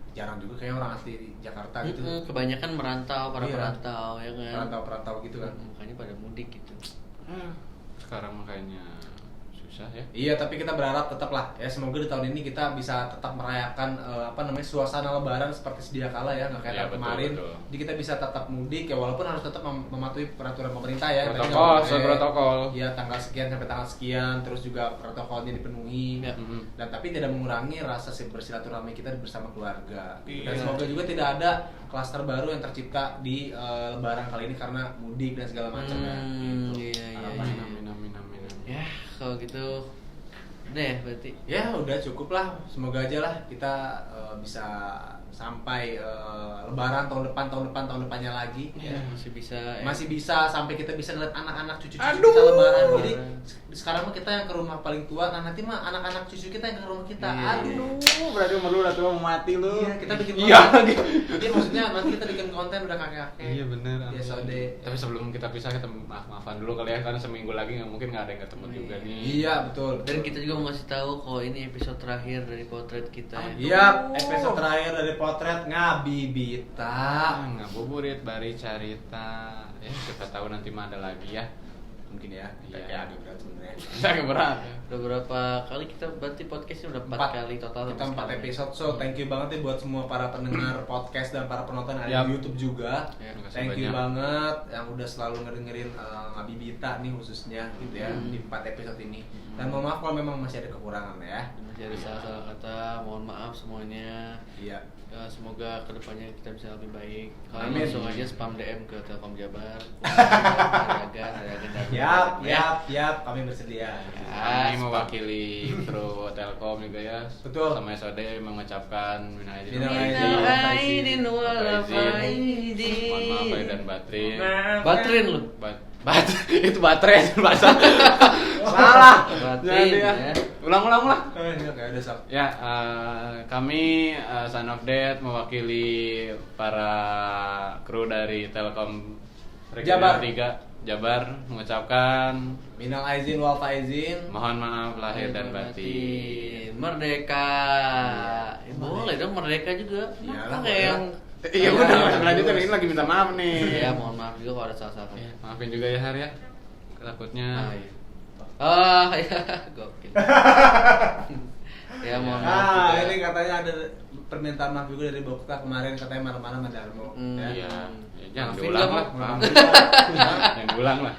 jarang juga kayaknya orang asli di Jakarta gitu. Kebanyakan merantau, para Iya. perantau ya kan. Perantau-perantau gitu kan. Makanya pada mudik gitu. Sekarang makanya susah ya. Iya, tapi kita berharap tetap lah ya semoga di tahun ini kita bisa tetap merayakan suasana lebaran seperti sedia kala ya, nggak kayak Iya, tahun betul, kemarin. betul. Jadi kita bisa tetap mudik ya walaupun harus tetap mematuhi peraturan pemerintah ya. Tadi Protokol, nggak boleh- sesuai protokol. Iya, tanggal sekian sampai tanggal sekian, terus juga protokolnya dipenuhi. Ya. Dan tapi tidak mengurangi rasa bersilaturahmi kita bersama keluarga. Dan Iya. semoga juga tidak ada klaster baru yang tercipta di lebaran kali ini karena mudik dan segala macam ya. Gitu. Iya, iya, Harapan. iya. Amin. Ya kalau gitu udah ya berarti. Ya udah cukup lah, semoga aja lah kita bisa sampai lebaran tahun depannya lagi Ya, masih bisa. Ya. masih bisa sampai kita bisa ngeliat anak-anak cucu-cucu Aduh. kita lebaran. Jadi sekarang mah kita yang ke rumah paling tua, nah nanti mah anak-anak cucu kita yang ke rumah kita. Iya, Aduh. Berarti umur lu udah tua mau mati lu. Iya, kita bikin Iya konten. lagi. Jadi maksudnya nanti kita bikin konten udah kakek-kakek. Iya bener. Ya sode. Tapi sebelum kita pisah kita maaf-maafan dulu kali ya karena seminggu lagi nggak mungkin nggak ada yang ketemu juga nih. Iya betul. Dan kita juga mau ngasih tahu kalau ini episode terakhir dari potret kita ya. Iya, episode terakhir dari potret Ngabibita. Ngabuburit bari carita. Ya siapa tahu nanti mah ada lagi ya. Mungkin ya, Iya. kayak agak berat sebenarnya. Agak berat. Udah berapa kali kita berarti podcastnya udah 4 kali total Kita sampai 4 sekarang. episode, so thank you banget ya buat semua para pendengar podcast dan para penonton yang ada Yap. di YouTube juga. Ya, makasih Thank you banyak. banget yang udah selalu ngedengerin Ngabibita nih khususnya gitu ya di 4 episode ini. Dan mohon maaf kalau memang masih ada kekurangan ya. Masih ada salah-salah kata, mohon maaf semuanya. Iya. Ya, semoga kedepannya kita bisa lebih baik. Kalian Amin. langsung aja spam DM ke Telkom Jabar. Haragan. Yap, kami bersedia. Kami mewakili kru Telkom juga ya. Betul. Sama SOD mengucapkan minal aidin Minal Minal aidin wal faizin. Mohon maaf lahir dan batin. Batrin lu. Itu baterai bahasa. Salah. Batin Jadi ya. Ulang. Kayak ada sak. Ya, kami Son of Death mewakili para kru dari Telkom Jabar. Regional 3 Jabar mengucapkan Minal aizin wal faizin. mohon maaf lahir dan batin. Merdeka. Boleh dong merdeka juga. Iyalah, Kan kayak boleh. yang Iya udah langsung lanjut ini lagi minta maaf nih. ya mohon maaf juga kalau ada salah-salah. Ya, maafin juga ya Har ya. Takutnya iya. Ya, gokil. Ya mohon maaf juga. Ini katanya ada permintaan maaf juga dari Bokta kemarin katanya marah-marah sama Darmo. iya. Ya, jangan Maafin diulang nggak, lah. Mak? Jangan diulang lah.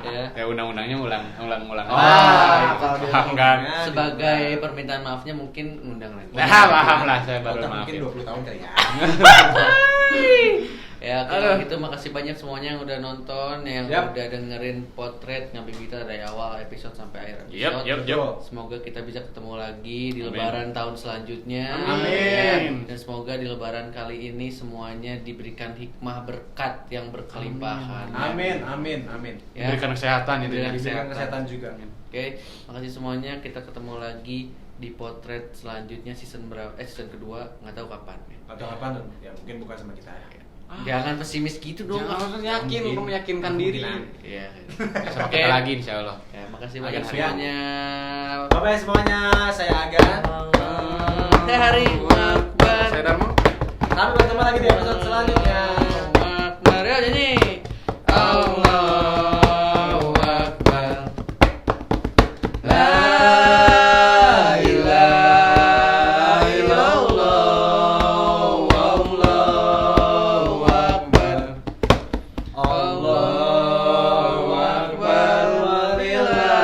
Ya. Ya undang-undangnya ulang. kalau dia Paham kan? ngomongnya, Sebagai permintaan maafnya mungkin undang lagi. Nah, paham lah saya baru Bokta mungkin maafin. 20 tahun kali ya. Ya kalau gitu makasih banyak semuanya yang udah nonton, yang Yap. udah dengerin potret Ngabibita dari awal episode sampai akhir episode. Yap. Semoga kita bisa ketemu lagi di Amin. lebaran tahun selanjutnya. Amin. Ya. Dan semoga di lebaran kali ini semuanya diberikan hikmah berkat yang berkelimpahan. Amin. Ya. Berikan kesehatan itu ya. Diberikan Diberikan kesehatan juga. Oke, makasih semuanya. Kita ketemu lagi di potret selanjutnya season berapa? Season kedua, nggak tahu kapan. Atau kapan? Ya mungkin bukan sama kita ya. Jangan pesimis gitu dong. Jangan langsung yakin, lu meyakinkan diri. Iya. Ya, sama kita lagi insya Allah. Ya, makasih banyak Agar semuanya. Bye-bye semuanya. Saya Agan. Hari Akbar. Saya Darmo. Sampai bertemu lagi di episode selanjutnya. Akbar. Ya nyanyi. Allahu Akbar. La ilaha illallah. Allahu Akbar. Allahu Akbar.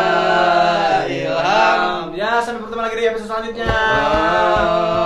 Walillahil hamd. Ya, sampai bertemu lagi di episode selanjutnya.